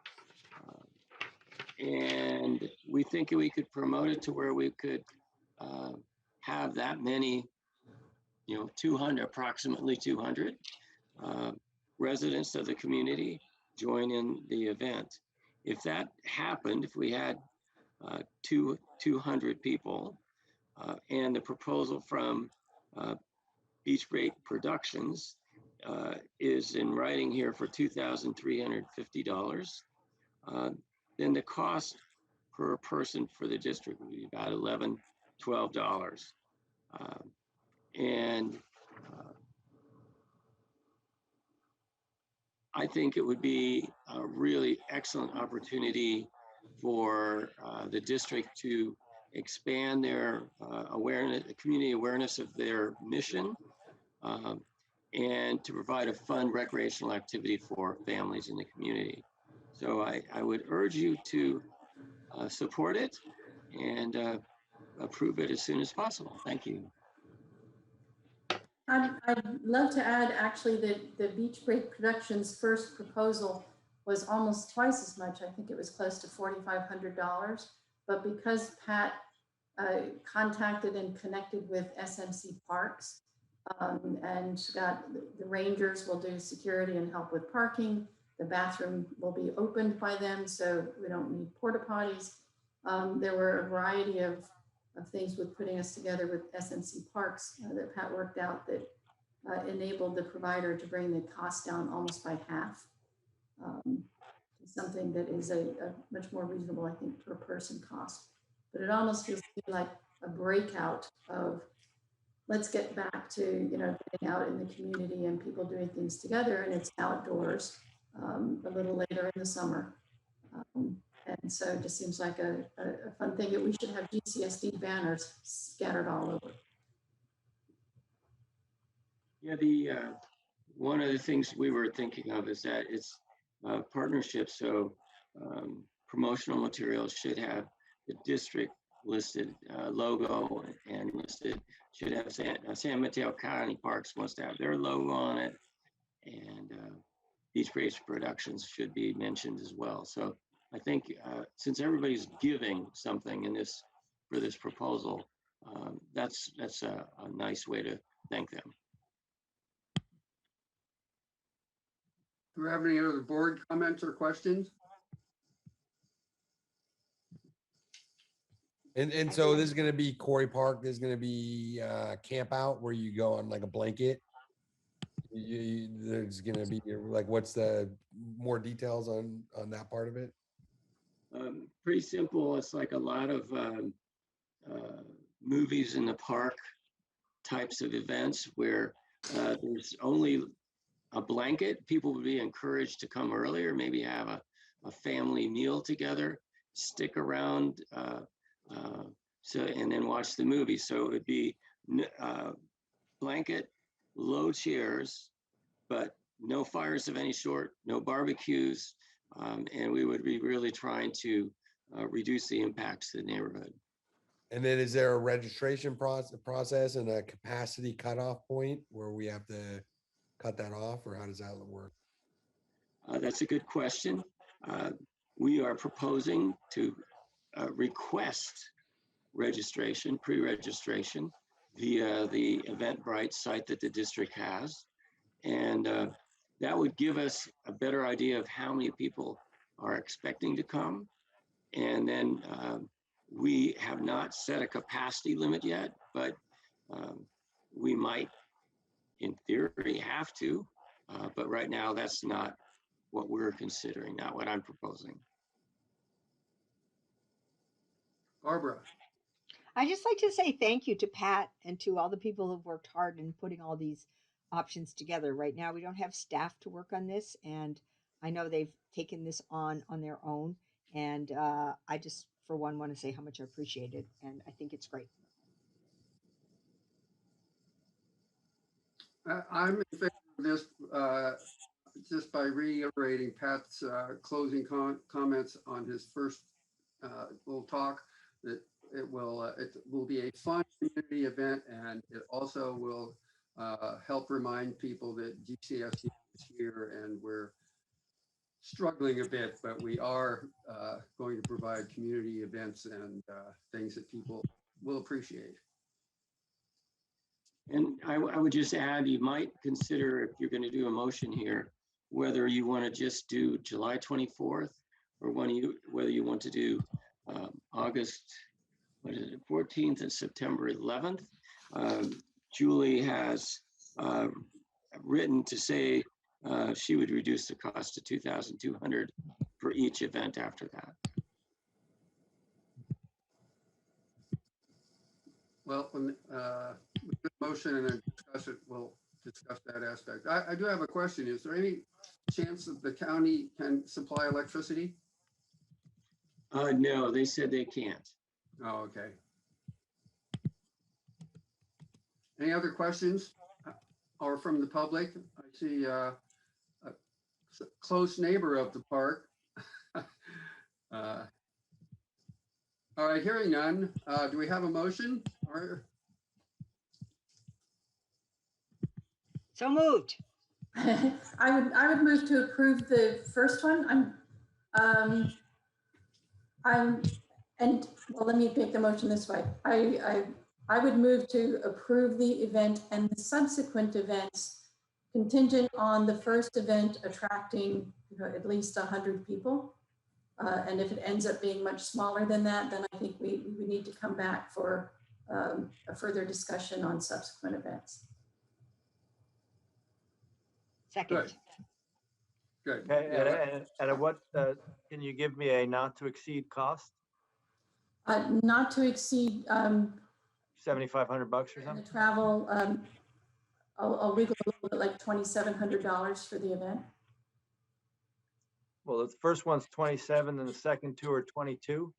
And we think we could promote it to where we could have that many, 200, approximately 200 residents of the community join in the event. If that happened, if we had 200 people, and the proposal from Beach Break Productions is in writing here for $2,350, then the cost per person for the district would be about $11, $12. And I think it would be a really excellent opportunity for the district to expand their community awareness of their mission, and to provide a fun recreational activity for families in the community. So I would urge you to support it and approve it as soon as possible. Thank you. I'd love to add actually that the Beach Break Productions first proposal was almost twice as much. I think it was close to $4,500. But because Pat contacted and connected with SMC Parks, and got the Rangers will do security and help with parking. The bathroom will be opened by them, so we don't need porta potties. There were a variety of things with putting us together with SMC Parks that Pat worked out that enabled the provider to bring the cost down almost by half. Something that is a much more reasonable, I think, per person cost. But it almost feels like a breakout of let's get back to, getting out in the community and people doing things together, and it's outdoors a little later in the summer. And so it just seems like a fun thing that we should have GCSD banners scattered all over. Yeah, one of the things we were thinking of is that it's partnerships. So promotional materials should have the district listed logo and listed, should have San Mateo County Parks wants to have their logo on it, and Beach Break Productions should be mentioned as well. So I think since everybody's giving something in this for this proposal, that's a nice way to thank them. Do we have any other board comments or questions? And so this is going to be Quarry Park. There's going to be camp out where you go on like a blanket. There's going to be like, what's the more details on that part of it? Pretty simple. It's like a lot of movies in the park types of events where there's only a blanket. People would be encouraged to come earlier, maybe have a family meal together, stick around, and then watch the movie. So it would be blanket, low chairs, but no fires of any sort, no barbecues, and we would be really trying to reduce the impacts to the neighborhood. And then is there a registration process and a capacity cutoff point where we have to cut that off, or how does that work? That's a good question. We are proposing to request registration, pre-registration via the Eventbrite site that the district has. And that would give us a better idea of how many people are expecting to come. And then we have not set a capacity limit yet, but we might, in theory, have to. But right now, that's not what we're considering, not what I'm proposing. Barbara. I'd just like to say thank you to Pat and to all the people who've worked hard in putting all these options together. Right now, we don't have staff to work on this, and I know they've taken this on their own. And I just, for one, want to say how much I appreciate it, and I think it's great. I'm in favor of this just by reiterating Pat's closing comments on his first little talk, that it will be a fun community event, and it also will help remind people that GCSD is here and we're struggling a bit, but we are going to provide community events and things that people will appreciate. And I would just add, you might consider, if you're going to do a motion here, whether you want to just do July 24th or whether you want to do August 14th and September 11th. Julie has written to say she would reduce the cost to $2,200 for each event after that. Well, motion and discuss it. We'll discuss that aspect. I do have a question. Is there any chance that the county can supply electricity? No, they said they can't. Oh, okay. Any other questions or from the public? I see a close neighbor of the park. All right, hearing none. Do we have a motion? Or So moved. I would move to approve the first one. Well, let me make the motion this way. I would move to approve the event and the subsequent events contingent on the first event attracting, at least 100 people. And if it ends up being much smaller than that, then I think we need to come back for a further discussion on subsequent events. Second. good. Okay, Yeah, and at what, can you give me a not to exceed cost? Not to exceed $7,500 or the something? travel, I'll wiggle a little bit like $2,700 for the event. Well, the first one's 27 and the second two are 22.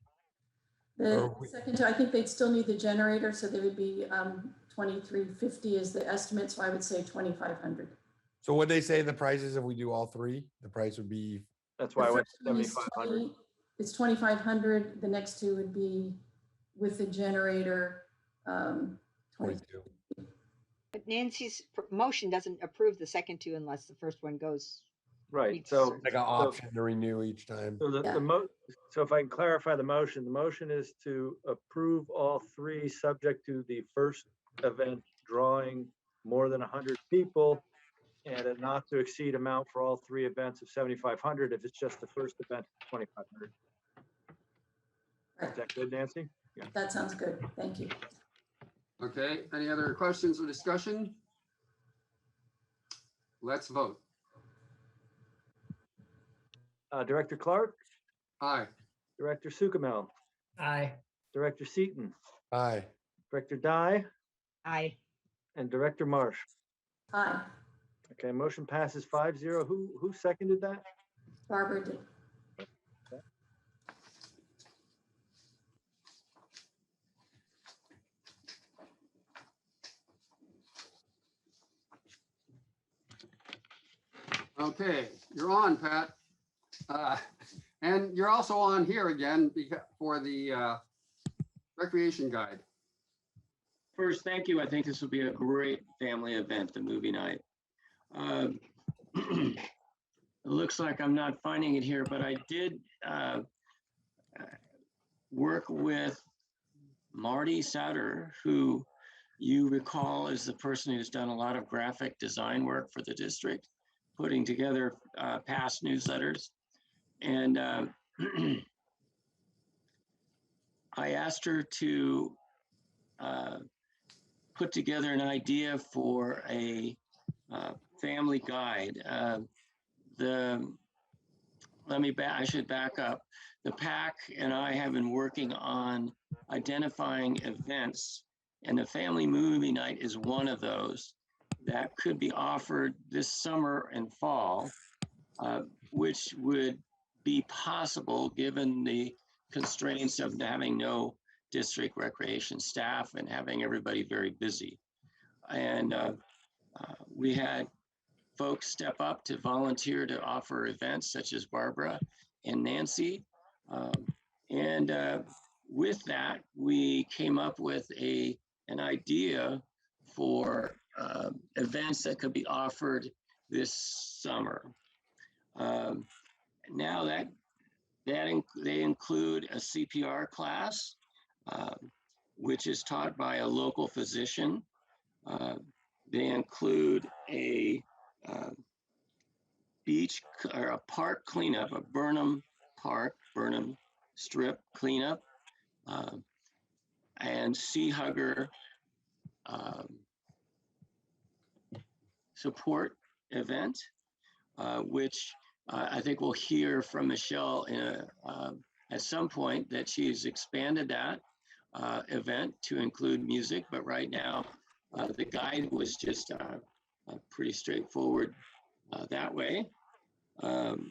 The second two, I think they'd still need the generator, so they would be 2,350 is the estimate, so I would say 2,500. So what they say the price is if we do all three, the price would be, That's why I went first one is 7,500. It's 2,500. The next two would be with the generator, 20. 22. But Nancy's motion doesn't approve the second two unless the first one goes. Right, meets so. certain- Like an option to renew each time. So so if I can clarify the motion is to approve all three subject to the first event drawing more than 100 people and a not to exceed amount for all three events of 7,500. If it's just the first event, 2,500. Right. Is that good, Nancy? Yeah. That sounds good. Thank you. okay. Any other questions or discussion? Let's vote. Director Clark, Aye. Director Sukamel, Aye. Director Seaton, Aye. Director Dye, Aye. and Director Marsh. Aye. Okay, motion passes 5-0. Who seconded that? Barbara did. Okay, you're on, Pat. And you're also on here again for the recreation guide. First, thank you. I think this will be a great family event, the movie night. It looks like I'm not finding it here, but I did work with Marty Sutter, who you recall is the person who's done a lot of graphic design work for the district, putting together past newsletters. And I asked her to put together an idea for a family guide. I should back up. The PAC and I have been working on identifying events, and the family movie night is one of those that could be offered this summer and fall, which would be possible given the constraints of having no district recreation staff and having everybody very busy. And we had folks step up to volunteer to offer events such as Barbara and Nancy. With that, we came up with an idea for events that could be offered this summer. Now they include a CPR class, which is taught by a local physician. They include a beach or a park cleanup, a Burnham Strip cleanup, and Sea Hugger support event, which I think we'll hear from Michelle at some point that she's expanded that event to include music, but right now the guide was just pretty straightforward that way.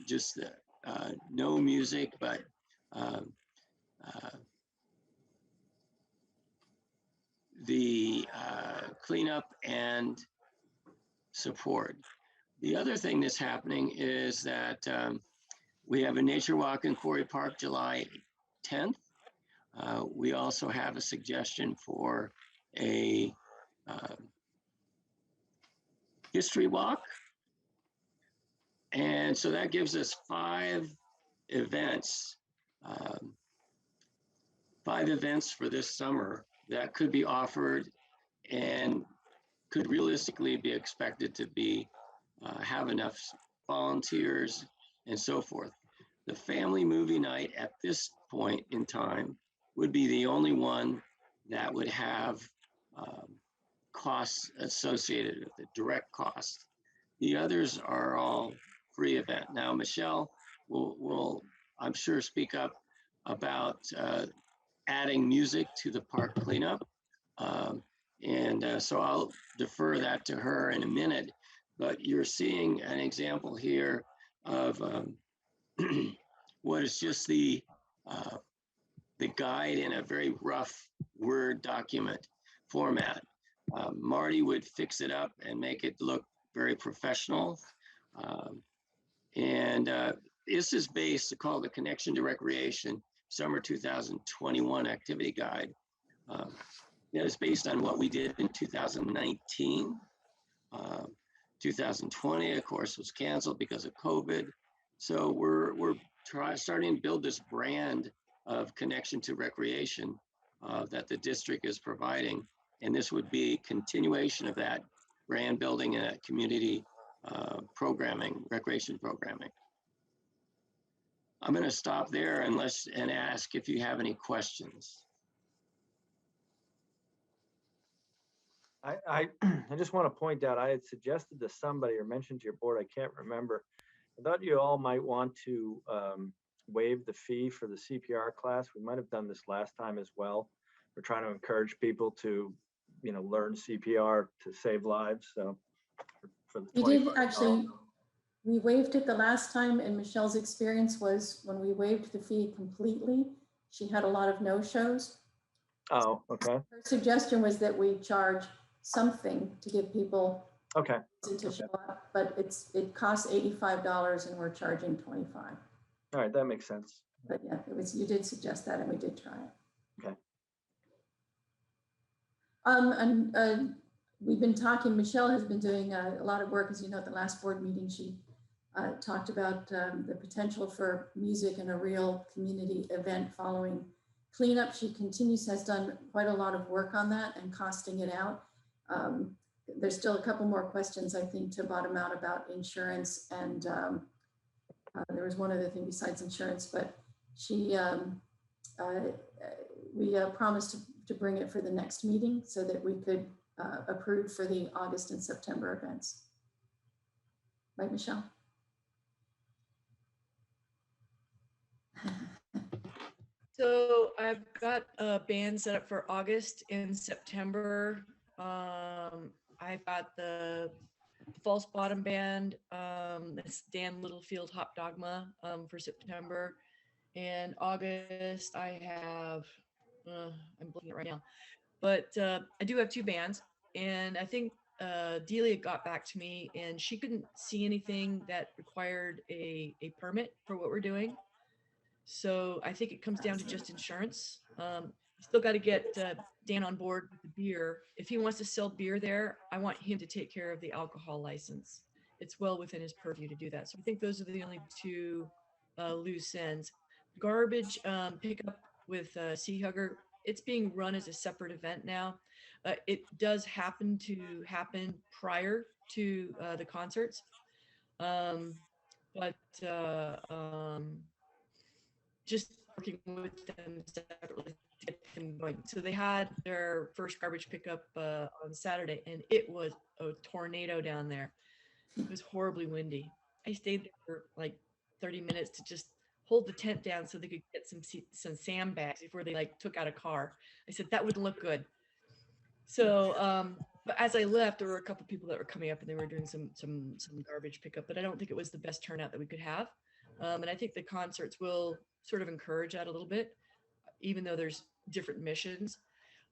Just no music, but cleanup and support. The other thing that's happening is that we have a nature walk in Quarry Park July 10th. We also have a suggestion for a history walk. And so that gives us 5 events, 5 events for this summer that could be offered and could realistically be expected to be have enough volunteers and so forth. The family movie night at this point in time would be the only one that would have costs associated with it, direct costs. The others are all free event. Now, Michelle will I'm sure, speak up about adding music to the park cleanup. So I'll defer that to her in a minute, but you're seeing an example here of what is just the guide in a very rough Word document format. Marty would fix it up and make it look very professional. This is based, called the Connection to Recreation Summer 2021 Activity Guide. It's based on what we did in 2019. 2020, of course, was canceled because of COVID. So we're starting to build this brand of connection to recreation that the district is providing. And this would be continuation of that brand building and community programming, recreation programming. I'm going to stop there and ask if you have any questions. I just want to point out, I had suggested to somebody or mentioned to your board, I can't remember. I thought you all might want to waive the fee for the CPR class. We might have done this last time as well. We're trying to encourage people to, learn CPR to save lives. So for the We did actually, we waived it the last time, and Michelle's experience was when we waived the fee completely, she had a lot of no-shows. Oh, okay. Her suggestion was that we charge something to give people okay to show up, but it costs $85 and we're charging $25. All right, that makes sense. But yeah, you did suggest that and we did try it. Okay. We've been talking, Michelle has been doing a lot of work, as you know, at the last board meeting, she talked about the potential for music and a real community event following cleanup. She has done quite a lot of work on that and costing it out. There's still a couple more questions, I think, to bottom out about insurance. And there was one other thing besides insurance, but we promised to bring it for the next meeting so that we could approve for the August and September events. Right, Michelle? So I've got a band set up for August and September. I've got the False Bottom Band, it's Dan Littlefield Hop Dogma for September. And August I have, I'm blanking it right now, but I do have 2 bands. And I think Delia got back to me and she couldn't see anything that required a permit for what we're doing. So I think it comes down to just insurance. Still got to get Dan on board with the beer. If he wants to sell beer there, I want him to take care of the alcohol license. It's well within his purview to do that. So I think those are the only 2 loose ends. Garbage pickup with Sea Hugger, it's being run as a separate event now. It does happen prior to the concerts. Just working with them separately to get them going. So they had their first garbage pickup on Saturday, and it was a tornado down there. It was horribly windy. I stayed there for like 30 minutes to just hold the tent down so they could get some sandbags before they took out a car. I said that wouldn't look good. So, but as I left, there were a couple of people that were coming up and they were doing some garbage pickup, but I don't think it was the best turnout that we could have. And I think the concerts will sort of encourage that a little bit. even though there's different missions.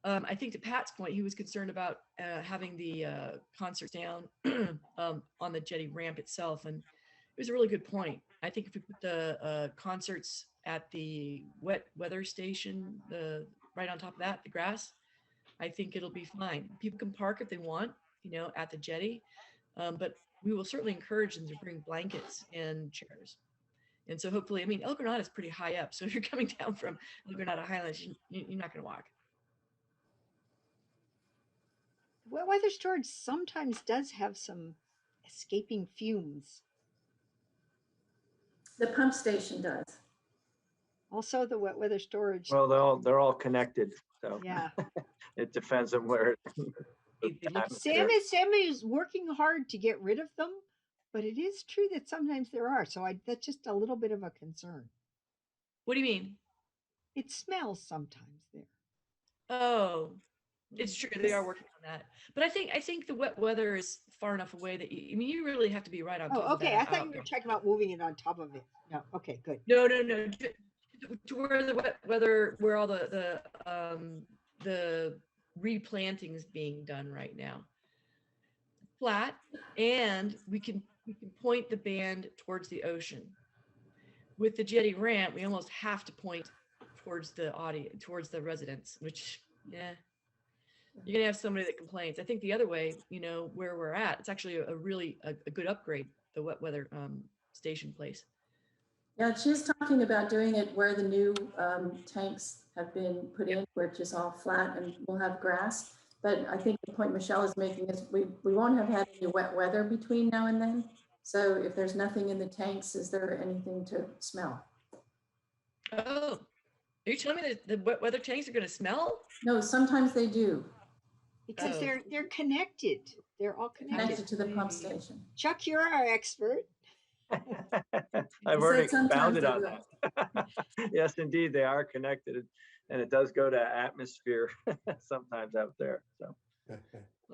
I think to Pat's point, he was concerned about having the concerts down on the jetty ramp itself. And it was a really good point. I think if we put the concerts at the wet weather station, right on top of that, the grass, I think it'll be fine. People can park if they want, at the jetty. But we will certainly encourage them to bring blankets and chairs. And so hopefully, I mean, El Granada is pretty high up. So if you're coming down from El Granada Highlands, you're not going to walk. Wet weather storage sometimes does have some escaping fumes. The pump station does. Also, the wet weather storage. Well, they're all connected, so Yeah. it depends on where. Sam is working hard to get rid of them, but it is true that sometimes there are. So that's just a little bit of a concern. What do you mean? It smells sometimes there. Oh, it's true. They are working on that. But I think the wet weather is far enough away that you really have to be right on top of that. Okay. I thought you were talking about moving it on top of it. No. Okay, good. No. To where the wet weather, where all the replanting is being done right now. Flat, and we can point the band towards the ocean. With the jetty ramp, we almost have to point towards the audience, towards the residents, which, you're gonna have somebody that complains. I think the other way, where we're at, it's actually a really good upgrade, the wet weather station place. Yeah, she's talking about doing it where the new tanks have been put in, which is all flat and we'll have grass. But I think the point Michelle is making is we won't have had any wet weather between now and then. So if there's nothing in the tanks, is there anything to smell? Oh, are you telling me that the wet weather tanks are going to smell? No, sometimes they do. Because they're connected. They're all connected to the pump station. Chuck, you're our expert. I've already expounded on that. Yes, indeed, they are connected, and it does go to atmosphere sometimes out there. So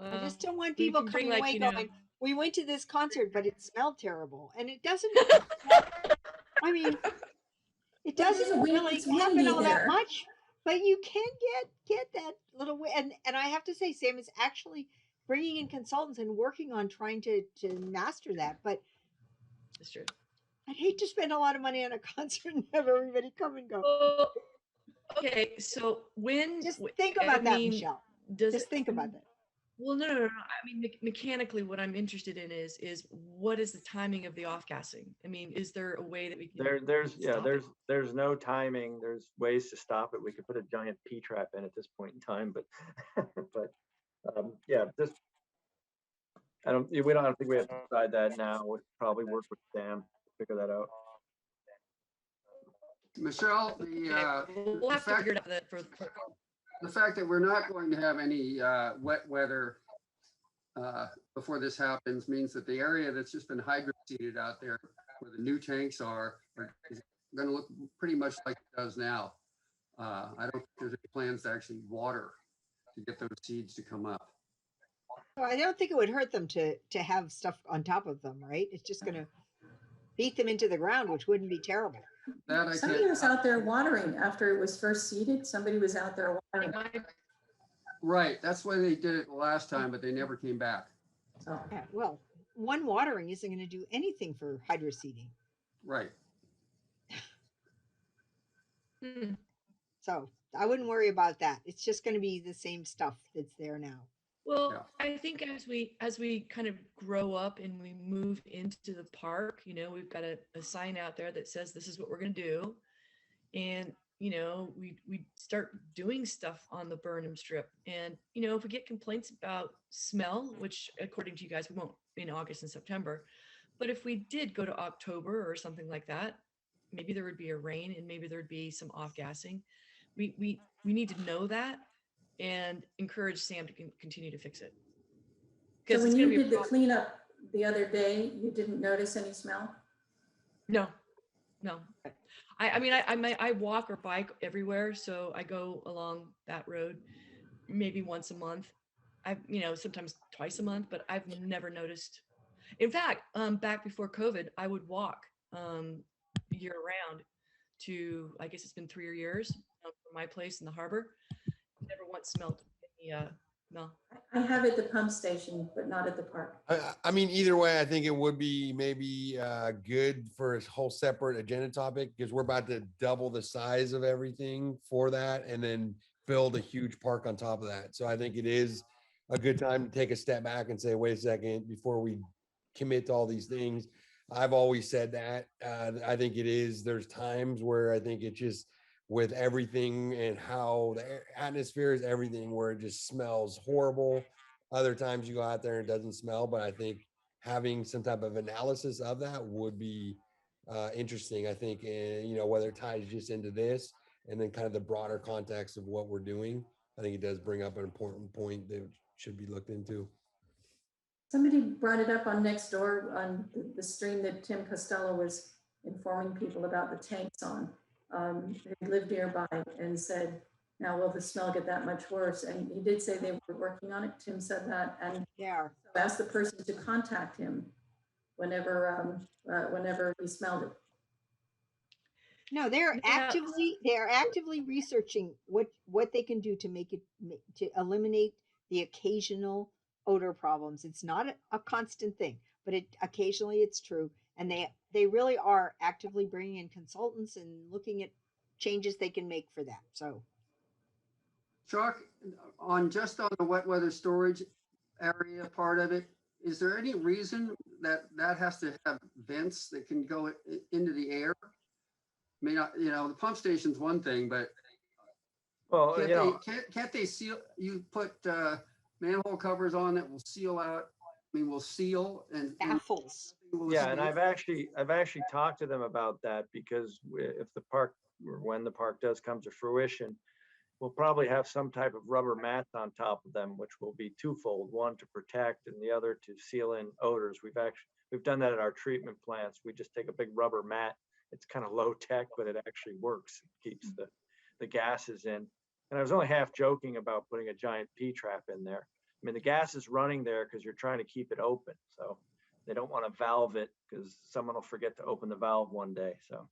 I just don't want people coming away going, we went to this concert, but it smelled terrible. And it doesn't, I mean, it doesn't really happen all that much, but you can get that little way. And I have to say, Sam is actually bringing in consultants and working on trying to master that. But that's true. I'd hate to spend a lot of money on a concert and have everybody come and go. Okay, so just think about that, Michelle. Just think about that. Well, no. I mean, mechanically, what I'm interested in is what is the timing of the off gassing? I mean, is there a way that we can? There's no timing. There's ways to stop it. We could put a giant P trap in at this point in time, but I don't think we have to decide that now. We'll probably work with Sam to figure that out. Michelle, we'll have to figure it out the fact that we're not going to have any wet weather before this happens means that the area that's just been hydro-seeded out there where the new tanks are is going to look pretty much like it does now. I don't think there's any plans to actually water to get those seeds to come up. I don't think it would hurt them to have stuff on top of them, right? It's just going to beat them into the ground, which wouldn't be terrible. Somebody was out there watering after it was first seeded. Somebody was out there watering. Right. That's why they did it the last time, but they never came back. So, well, one watering isn't going to do anything for hydro seeding. Right. So I wouldn't worry about that. It's just going to be the same stuff that's there now. Well, I think as we kind of grow up and we move into the park, we've got a sign out there that says this is what we're going to do, and we start doing stuff on the Burnham Strip, and if we get complaints about smell, which according to you guys we won't in August and September, but if we did go to October or something like that, maybe there would be a rain and maybe there'd be some off gassing. We need to know that and encourage Sam to continue to fix it. So when you did the cleanup the other day, you didn't notice any smell? No. I walk or bike everywhere, so I go along that road maybe once a month. Sometimes twice a month, but I've never noticed. In fact, back before COVID, I would walk year round to, I guess it's been 3 years, from my place in the harbor. Never once smelled any smell. I have it at the pump station, but not at the park. I mean, either way, I think it would be maybe good for a whole separate agenda topic because we're about to double the size of everything for that and then build a huge park on top of that. So I think it is a good time to take a step back and say, wait a second, before we commit to all these things. I've always said that. I think it is. There's times where I think it just with everything and how the atmosphere is everything where it just smells horrible. Other times you go out there and it doesn't smell, but I think having some type of analysis of that would be interesting. I think, you know, whether it ties just into this and then kind of the broader context of what we're doing, I think it does bring up an important point that should be looked into. Somebody brought it up on Nextdoor on the stream that Tim Costello was informing people about the tanks on. They lived nearby and said, now will the smell get that much worse? And he did say they were working on it. Tim said that, and Yeah. asked the person to contact him whenever he smelled it. No, they are actively researching what they can do to make it to eliminate the occasional odor problems. It's not a constant thing, but occasionally it's true, and they really are actively bringing in consultants and looking at changes they can make for that. So, Chuck, on the wet weather storage area part of it, is there any reason that has to have vents that can go into the air? I mean, you know, the pump station's one thing, but Well, can't they seal? You put manhole covers on that will seal out. I mean, will seal and baffles. Yeah, and I've actually talked to them about that because if the park or when the park does come to fruition, we'll probably have some type of rubber mats on top of them, which will be twofold: one to protect, and the other to seal in odors. We've done that at our treatment plants. We just take a big rubber mat. It's kind of low tech, but it actually works. It keeps the gases in. And I was only half joking about putting a giant P trap in there. I mean, the gas is running there because you're trying to keep it open. So they don't want to valve it because someone will forget to open the valve one day. So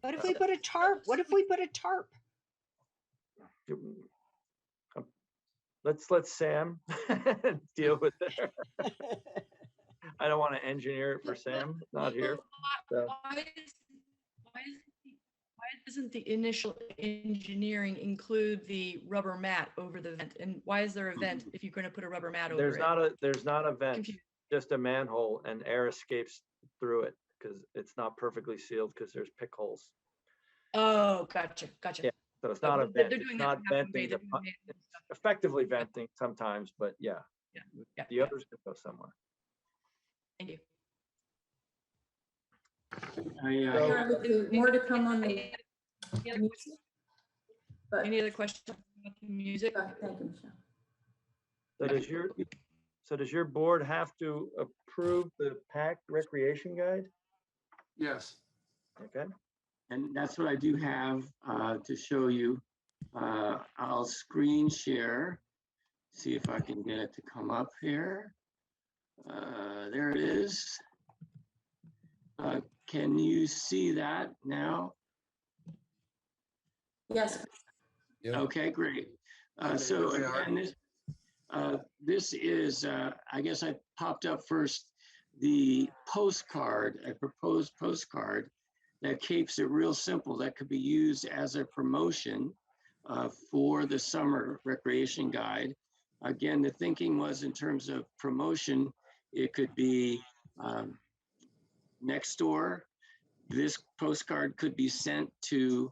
what if we put a tarp? What if we put a tarp? Let's let Sam deal with it. I don't want to engineer it for Sam. Not here. So. Why doesn't the initial engineering include the rubber mat over the vent? And why is there a vent if you're going to put a rubber mat over it? There's not a vent, just a manhole, and air escapes through it because it's not perfectly sealed because there's pick holes. Oh, gotcha. Yeah, so it's not a vent. It's not venting. It's effectively venting sometimes, but yeah. The others could go somewhere. Thank you. More to come on the music. But any other questions about the music? Thank you, Michelle. So does your board have to approve the PAC recreation guide? Yes. Okay. And that's what I do have to show you. I'll screen share, see if I can get it to come up here. There it is. Can you see that now? Yes. Yeah. Okay, great. So again, this is, I guess I popped up first, the postcard, a proposed postcard that keeps it real simple, that could be used as a promotion for the summer recreation guide. Again, the thinking was in terms of promotion, it could be next door. This postcard could be sent to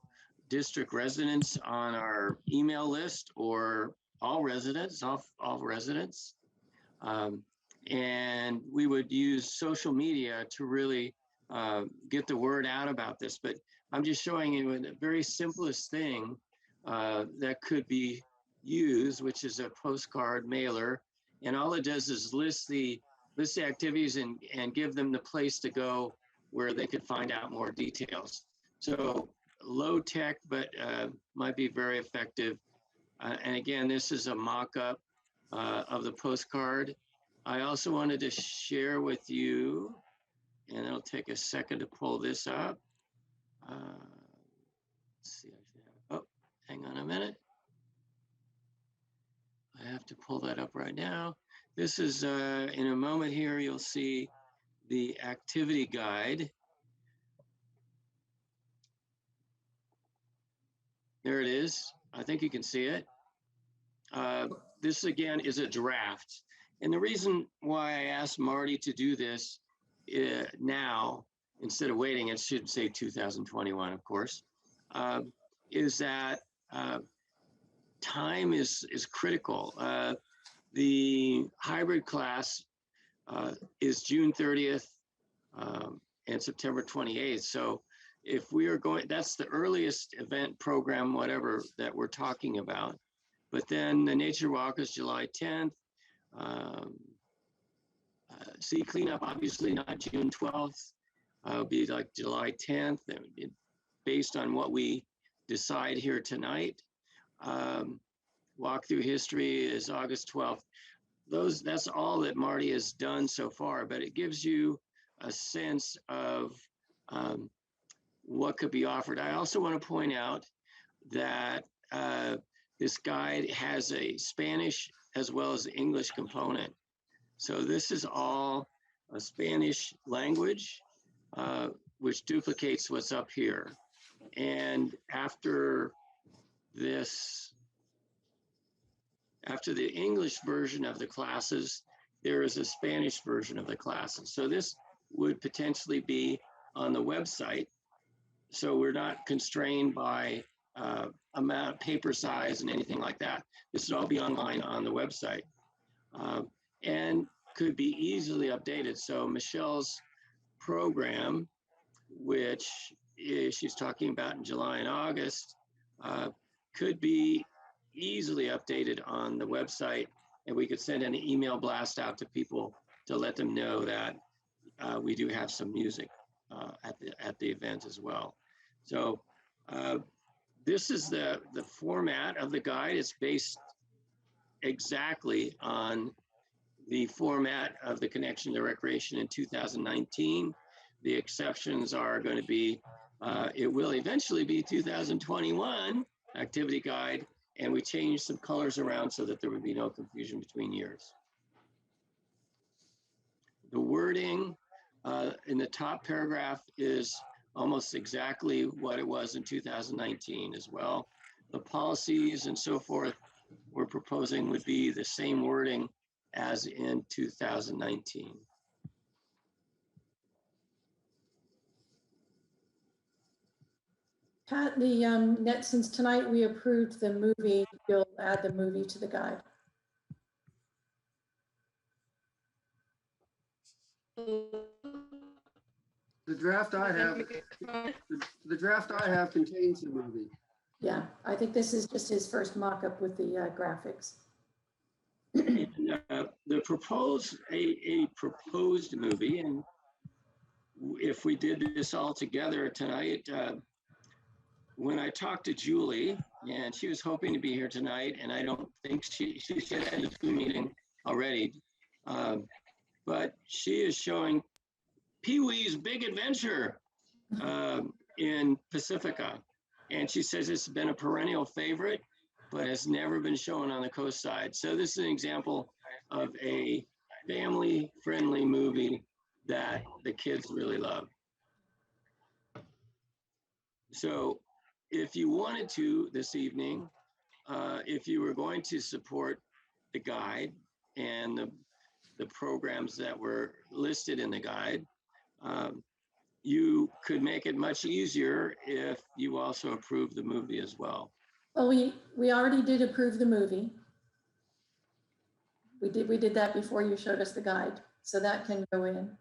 district residents on our email list or all residents, all residents. And we would use social media to really get the word out about this. But I'm just showing you the very simplest thing that could be used, which is a postcard mailer. And all it does is list the activities and give them the place to go where they could find out more details. So low tech, but might be very effective. And again, this is a mock-up of the postcard. I also wanted to share with you, and it'll take a second to pull this up. Let's see, hang on a minute. I have to pull that up right now. This is, in a moment here, you'll see the activity guide. There it is. I think you can see it. This again is a draft. And the reason why I asked Marty to do this now, instead of waiting, it should say 2021, of course, is that time is critical. The hybrid class is June 30th and September 28th. So if we are going, that's the earliest event program, whatever, that we're talking about. But then the nature walk is July 10th. Sea cleanup, obviously not June 12th. It'll be like July 10th, based on what we decide here tonight. Walk through history is August 12th. That's all that Marty has done so far, but it gives you a sense of what could be offered. I also want to point out that this guide has a Spanish as well as English component. So this is all a Spanish language, which duplicates what's up here. And after the English version of the classes, there is a Spanish version of the classes. So this would potentially be on the website. So we're not constrained by amount of paper size and anything like that. This would all be online on the website and could be easily updated. So Michelle's program, which she's talking about in July and August, could be easily updated on the website, and we could send an email blast out to people to let them know that we do have some music at the event as well. So this is the format of the guide. It's based exactly on the format of the Connection to Recreation in 2019. The exceptions are going to be, it will eventually be 2021 activity guide, and we changed some colors around so that there would be no confusion between years. The wording in the top paragraph is almost exactly what it was in 2019 as well. The policies and so forth we're proposing would be the same wording as in 2019. Pat, since tonight we approved the movie, you'll add the movie to the guide. The draft I have contains the movie. Yeah, I think this is just his first mock-up with the graphics. And, the proposed movie, and if we did this all together tonight, when I talked to Julie, and she was hoping to be here tonight, and I don't think she said at a Zoom meeting already, but she is showing Pee-wee's Big Adventure in Pacifica. And she says it's been a perennial favorite, but has never been shown on the coast side. So this is an example of a family-friendly movie that the kids really love. So if you wanted to this evening, if you were going to support the guide and the programs that were listed in the guide, you could make it much easier if you also approve the movie as well. Well, we already did approve the movie. We did that before you showed us the guide, so that can go in.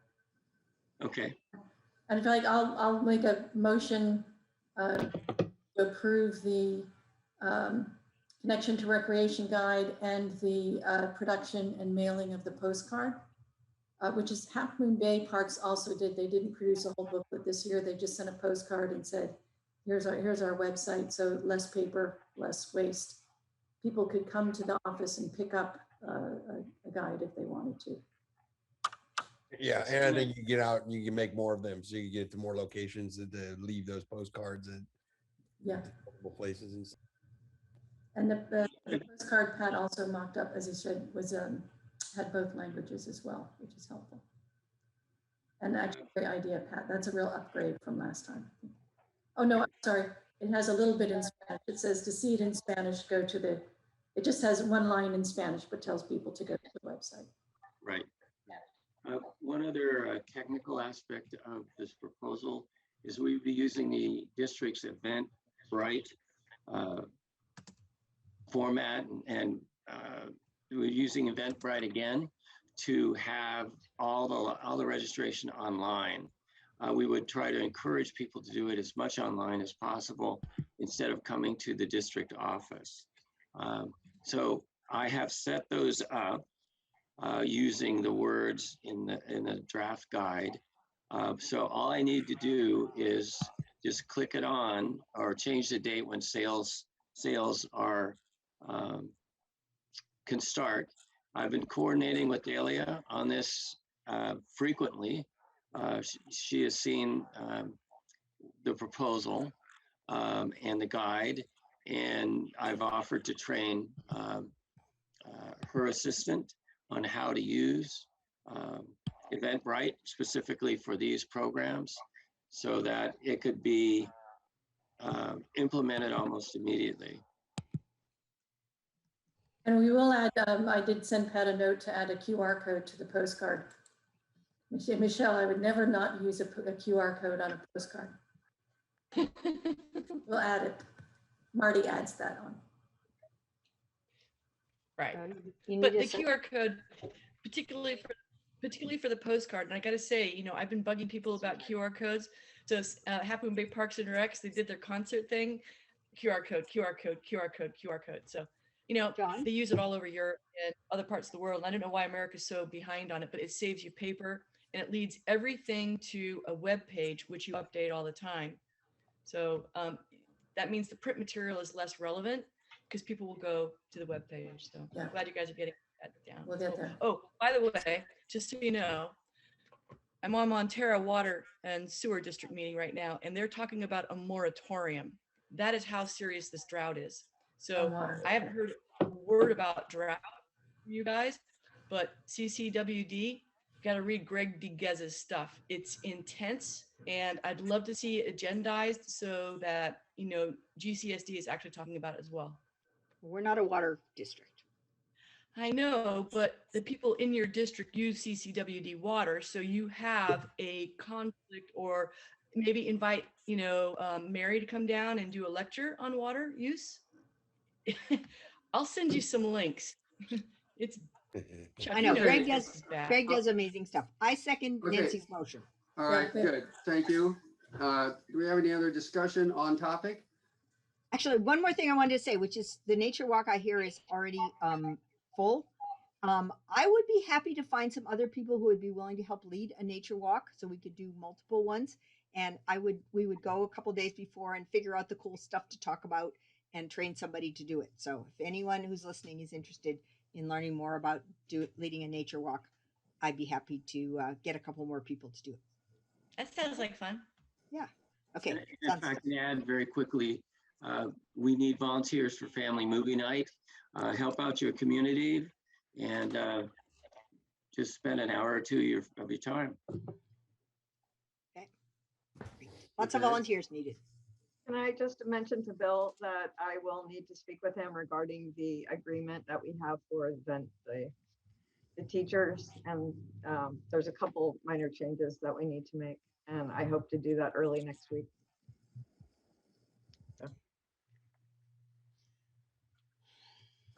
Okay. And if like, I'll make a motion to approve the Connection to Recreation guide and the production and mailing of the postcard, which is Half Moon Bay Parks also did. They didn't produce a whole booklet this year. They just sent a postcard and said, here's our website. So less paper, less waste. People could come to the office and pick up a guide if they wanted to. Yeah, and I think you get out and you can make more of them, so you get to more locations to leave those postcards at multiple places and stuff. And the postcard Pat also mocked up, as he said, was had both languages as well, which is helpful. And actually, great idea, Pat. That's a real upgrade from last time. Oh no, I'm sorry. It has a little bit in Spanish. It says to see it in Spanish, go to the. It just has one line in Spanish, but tells people to go to the website. Right. One other technical aspect of this proposal is we'd be using the district's Eventbrite format, and we're using Eventbrite again to have all the registration online. We would try to encourage people to do it as much online as possible instead of coming to the district office. So I have set those up using the words in the draft guide. So all I need to do is just click it on or change the date when sales are can start. I've been coordinating with Delia on this frequently. She has seen the proposal and the guide, and I've offered to train her assistant on how to use Eventbrite specifically for these programs so that it could be implemented almost immediately. And we will add, I did send Pat a note to add a QR code to the postcard. Michelle, I would never not use a QR code on a postcard. We'll add it. Marty adds that on. Right. But the QR code, particularly for the postcard, and I got to say, you know, I've been bugging people about QR codes. So Happy Bay Parks and Recs, they did their concert thing, QR code, QR code, QR code, QR code. So, you know, they use it all over Europe and other parts of the world. And I don't know why America's so behind on it, but it saves you paper and it leads everything to a web page, which you update all the time. So that means the print material is less relevant because people will go to the web page. So I'm glad you guys are getting that down. We'll get there. Oh, by the way, just so you know, I'm on Montera Water and Sewer District meeting right now, and they're talking about a moratorium. That is how serious this drought is. So I haven't heard a word about drought from you guys, but CCWD, got to read Greg DeGez's stuff. It's intense, and I'd love to see it agendized so that, you know, GCSD is actually talking about it as well. We're not a water district. I know, but the people in your district use CCWD water, so you have a conflict, or maybe invite, you know, Mary to come down and do a lecture on water use. I'll send you some links. It's I know Greg does amazing stuff. I second Okay. Nancy's motion. All right, good. Thank you. Do we have any other discussion on topic? Actually, one more thing I wanted to say, which is the nature walk I hear is already full. I would be happy to find some other people who would be willing to help lead a nature walk, so we could do multiple ones. And we would go a couple days before and figure out the cool stuff to talk about and train somebody to do it. So if anyone who's listening is interested in learning more about leading a nature walk, I'd be happy to get a couple more people to do it. That sounds like fun. Yeah. Okay. And if I can add very quickly, we need volunteers for family movie night. Help out your community and just spend an hour or two of your time. Okay. Lots of volunteers needed. Can I just mention to Bill that I will need to speak with him regarding the agreement that we have for the teachers, and there's a couple minor changes that we need to make, and I hope to do that early next week.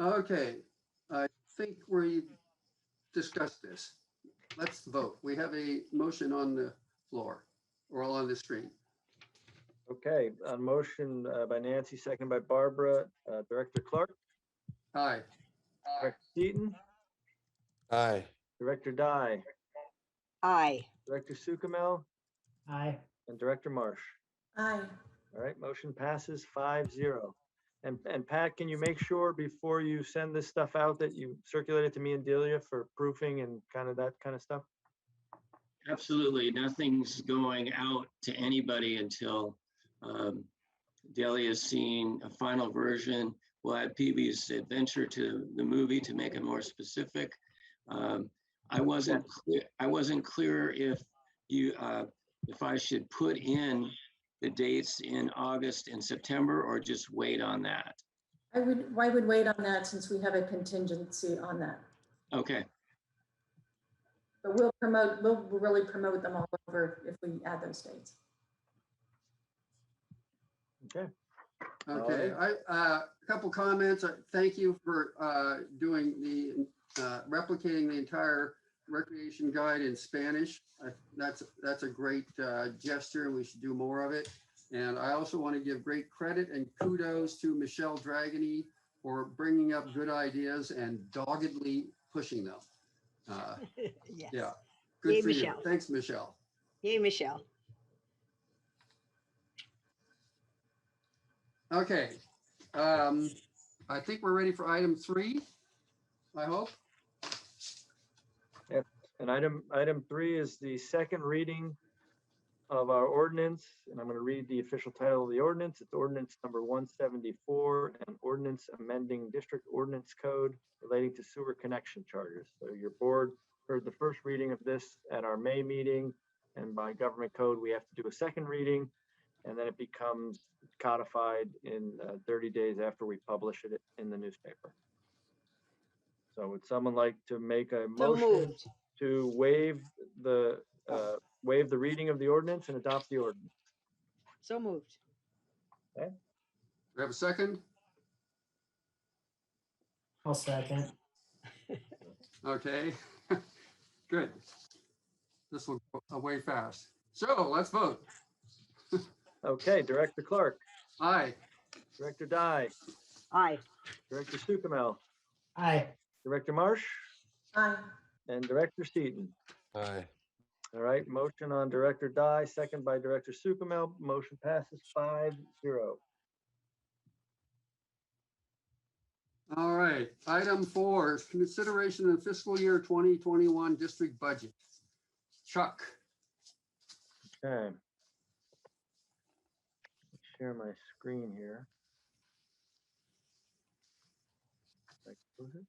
Okay, I think we discussed this. Let's vote. We have a motion on the floor or on the screen. Okay, a motion by Nancy, second by Barbara. Director Clark? Aye. Director Seaton? Aye. Director Dye? Aye. Director Sukamel? Aye. And Director Marsh? Aye. All right, motion passes 5-0. And Pat, can you make sure before you send this stuff out that you circulate it to me and Delia for proofing and kind of that kind of stuff? Absolutely. Nothing's going out to anybody until Delia's seen a final version. we'll add Pee-wee's Adventure to the movie to make it more specific. I wasn't clear if you, if I should put in the dates in August and September or just wait on that. I would wait on that since we have a contingency on that. Okay. But we'll really promote them all over if we add those dates. Okay. Okay, a couple comments. Thank you for doing the replicating the entire recreation guide in Spanish. That's a great gesture, and we should do more of it. And I also want to give great credit and kudos to Michelle Dragony for bringing up good ideas and doggedly pushing them. Yes. Yeah, good Yay, for Michelle. you. Thanks, Michelle. Yay, Michelle. Okay, I think we're ready for item 3, I hope. Yes, and item 3 is the second reading of our ordinance, and I'm going to read the official title of the ordinance. It's ordinance number 174, and ordinance amending district ordinance code relating to sewer connection charges. So your board heard the first reading of this at our May meeting, and by government code, we have to do a second reading, and then it becomes codified in 30 days after we publish it in the newspaper. So would someone like to make a motion to waive the reading of the ordinance and adopt the ordinance? So moved. Okay. We have a second? I'll second. Okay, good. This will go away fast. So let's vote. Okay, Director Clark. Aye. Director Dye. Aye. Director Sukamel. Aye. Director Marsh. Aye. And Director Seaton. Aye. All right, motion on Director Dye, second by Director Sukamel. Motion passes 5-0. All right, item 4 is consideration of fiscal year 2021 district budget. Chuck. Okay. Share my screen here. Did I close it?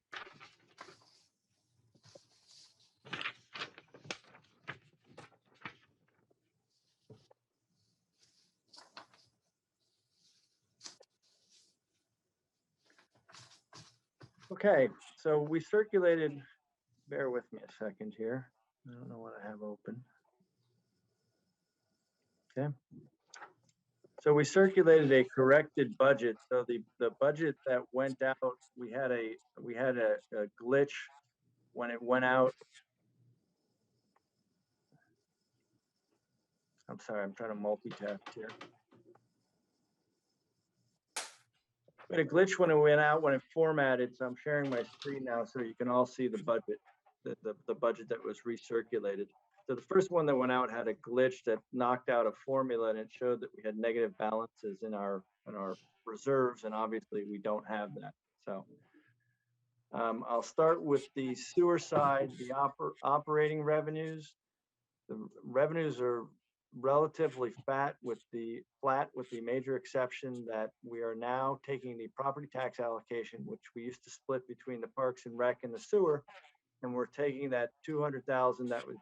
Okay, so we circulated, bear with me a second here. I don't know what I have open. Okay. So we circulated a corrected budget. So the budget that went out, we had a glitch when it went out. I'm sorry, I'm trying to multitask here. We had a glitch when it went out, when it formatted. So I'm sharing my screen now so you can all see the budget, the budget that was recirculated. So the first one that went out had a glitch that knocked out a formula, and it showed that we had negative balances in our reserves, and obviously we don't have that. So I'll start with the sewer side, the operating revenues. The revenues are relatively flat with the major exception that we are now taking the property tax allocation, which we used to split between the Parks and Rec and the sewer, and we're taking that 200,000 that was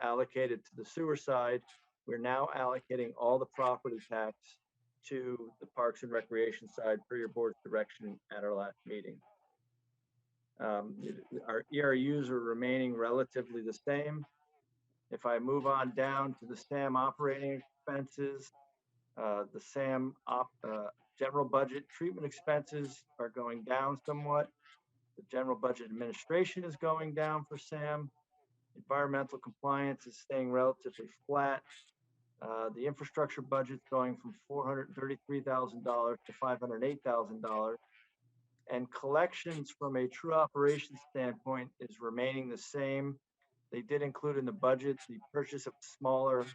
allocated to the sewer side. We're now allocating all the property tax to the Parks and Recreation side per your board's direction at our last meeting. Our ERUs are remaining relatively the same. If I move on down to the SAM operating expenses, the SAM general budget treatment expenses are going down somewhat. The general budget administration is going down for SAM. Environmental compliance is staying relatively flat. The infrastructure budget's going from $433,000 to $508,000. And collections from a true operations standpoint is remaining the same. They did include in the budget the purchase of a smaller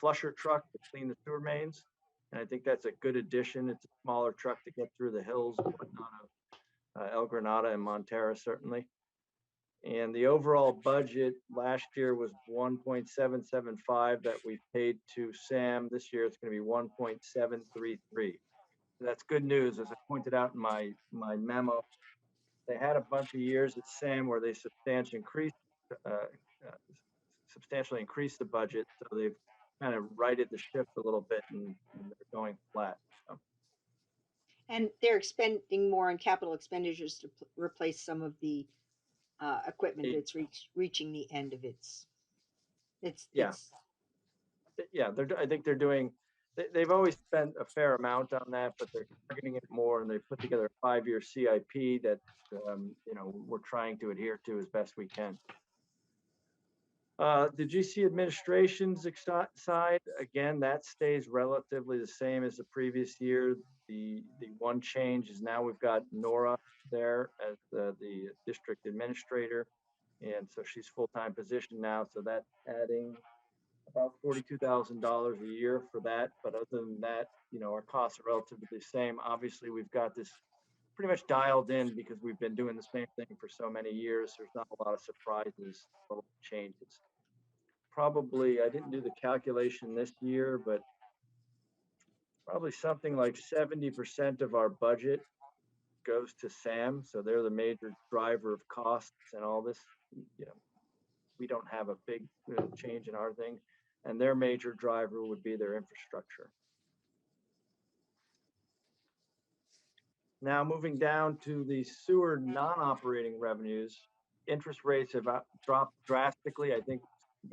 flusher truck to clean the sewer mains. And I think that's a good addition. It's a smaller truck to get through the hills and whatnot of El Granada and Montera, certainly. And the overall budget last year was 1.775 that we paid to SAM. This year it's going to be 1.733. that's good news. As I pointed out in my memo, they had a bunch of years at SAM where they uh, uh, substantially increased the budget. So they've kind of righted the ship a little bit, and they're going flat. So, And they're expending more on capital expenditures to replace some of the equipment They- that's reaching the end of yeah, yeah. I think they're doing. They've always spent a fair amount on that, but they're targeting it more, and they put together a 5-year CIP that we're trying to adhere to as best we can. The GC administration's side, again, that stays relatively the same as the previous year. The one change is now we've got Nora there as the district administrator, and so she's full-time position now. So that's adding about $42,000 a year for that. But other than that, our costs are relatively the same. Obviously, we've got this pretty much dialed in because we've been doing the same thing for so many years. There's not a lot of surprises or changes. Probably, I didn't do the calculation this year, but probably something like 70% of our budget goes to SAM. So they're the major driver of costs and all this. We don't have a big change in our thing. And their major driver would be their infrastructure. Now moving down to the sewer non-operating revenues, interest rates have dropped drastically. I think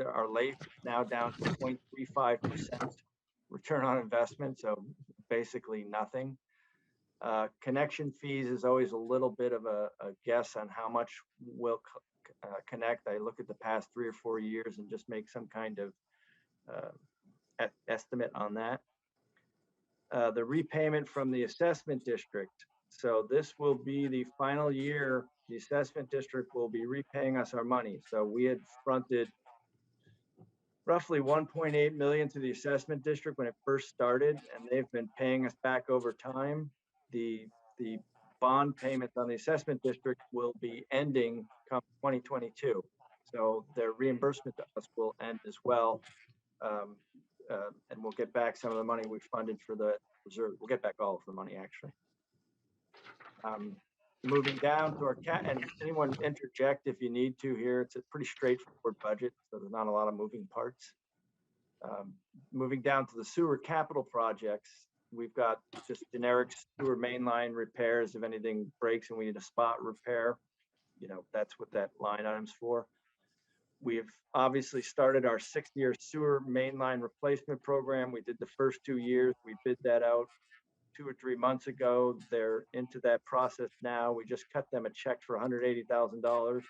our late now down to 0.35% return on investment, so basically nothing. Connection fees is always a little bit of a guess on how much will connect. I look at the past 3 or 4 years and just make some kind of estimate on that. The repayment from the assessment district. So this will be the final year the assessment district will be repaying us our money. So we had fronted roughly 1.8 million to the assessment district when it first started, and they've been paying us back over time. The bond payments on the assessment district will be ending come 2022. So their reimbursement to us will end as well. And we'll get back some of the money we funded for the reserve. We'll get back all of the money, actually. Moving down to our and anyone interject if you need to here. It's a pretty straightforward budget, so there's not a lot of moving parts. Moving down to the sewer capital projects, we've got just generic sewer mainline repairs. If anything breaks and we need a spot repair, that's what that line item's for. We've obviously started our 6-year sewer mainline replacement program. We did the first 2 years. We bid that out 2 or 3 months ago. They're into that process now. We just cut them a check for $180,000.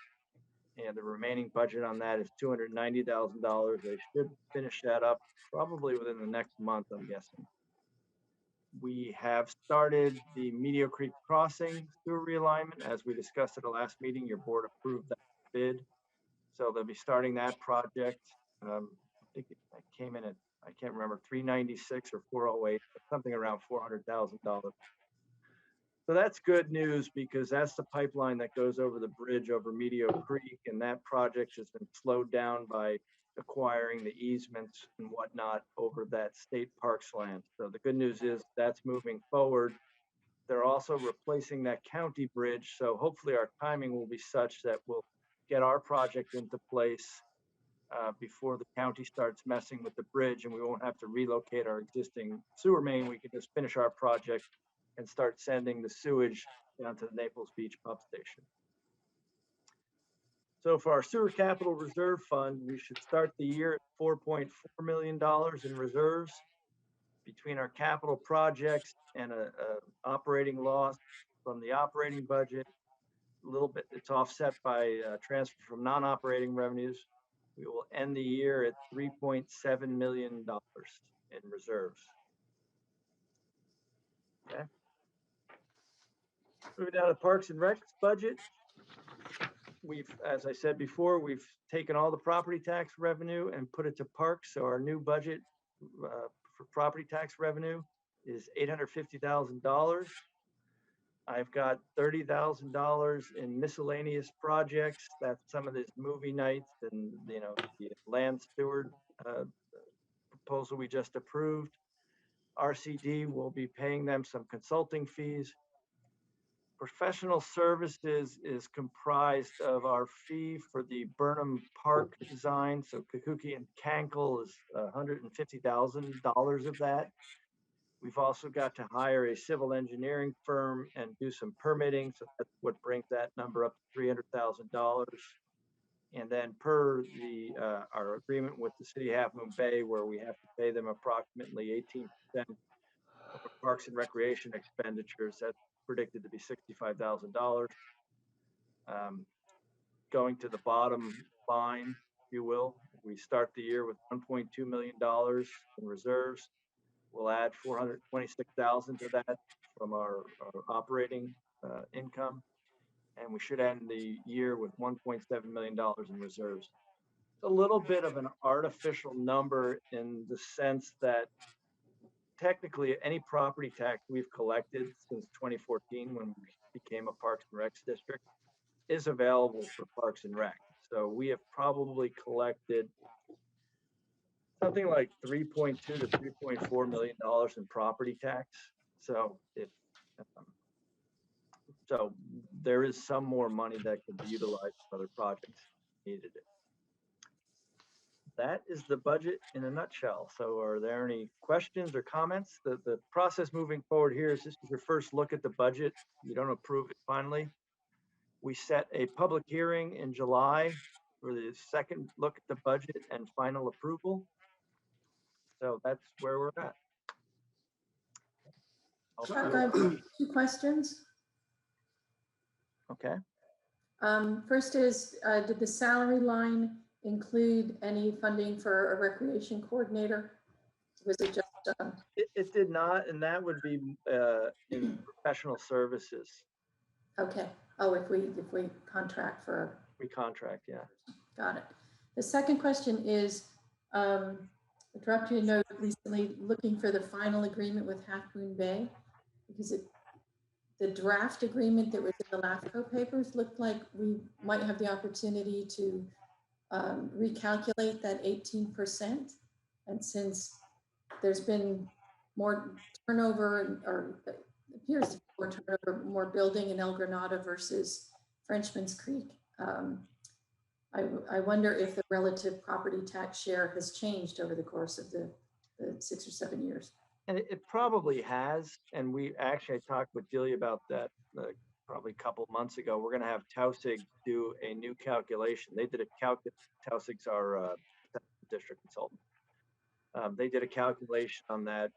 And the remaining budget on that is $290,000. They should finish that up probably within the next month, I'm guessing. We have started the Meteor Creek Crossing sewer realignment. As we discussed at the last meeting, your board approved that bid. So they'll be starting that project. I think it came in at, I can't remember, 396 or 408, something around $400,000. So that's good news because that's the pipeline that goes over the bridge over Meteor Creek, and that project has been slowed down by acquiring the easements and whatnot over that state parks land. So the good news is that's moving forward. They're also replacing that county bridge. So hopefully our timing will be such that we'll get our project into place before the county starts messing with the bridge, and we won't have to relocate our existing sewer main. We can just finish our project and start sending the sewage down to the Naples Beach pump station. So for our sewer capital reserve fund, we should start the year at $4.4 million in reserves. Between our capital projects and a operating loss from the operating budget, a little bit, it's offset by transfer from non-operating revenues. We will end the year at $3.7 million in reserves. Okay. Moving down to Parks and Rec's budget. We've, as I said before, we've taken all the property tax revenue and put it to parks. So our new budget for property tax revenue is $850,000. I've got $30,000 in miscellaneous projects. That's some of this movie nights and the land steward proposal we just approved. RCD will be paying them some consulting fees. Professional services is comprised of our fee for the Burnham Park design. So Kakuki and Kankel is $150,000 of that. We've also got to hire a civil engineering firm and do some permitting. So that's what brings that number up to $300,000. And then per our agreement with the city of Half Moon Bay, where we have to pay them approximately 18% of our parks and recreation expenditures, that's predicted to be $65,000. Going to the bottom line, if you will, we start the year with $1.2 million in reserves. We'll add 426,000 to that from our operating income, and we should end the year with $1.7 million in reserves. It's a little bit of an artificial number in the sense that technically any property tax we've collected since 2014, when we became a Parks and Recs district, is available for Parks and Rec. So we have probably collected something like $3.2 to $3.4 million in property tax. So so there is some more money that could be utilized for other projects if needed it. That is the budget in a nutshell. So are there any questions or comments? The process moving forward here is this is your first look at the budget. You don't approve it finally. We set a public hearing in July for the second look at the budget and final approval. So that's where we're at. Chuck, I have 2 questions. Okay. First is, did the salary line include any funding for a recreation coordinator? Was it just? It did not, and that would be in professional services. Okay. Oh, if we contract for. We contract, yeah. Got it. The second question is, I dropped you a note recently looking for the final agreement with Half Moon Bay, because the draft agreement that was in the LAFCO papers looked like we might have the opportunity to recalculate that 18%. And since there's been more turnover, or appears to be more turnover, more building in El Granada versus Frenchman's Creek, I wonder if the relative property tax share has changed over the course of the 6 or 7 years. And it probably has. And we actually, I talked with Delia about that probably a couple months ago. We're going to have Tausig do a new calculation. They did a calculation. Tausig's our district consultant. They did a calculation on that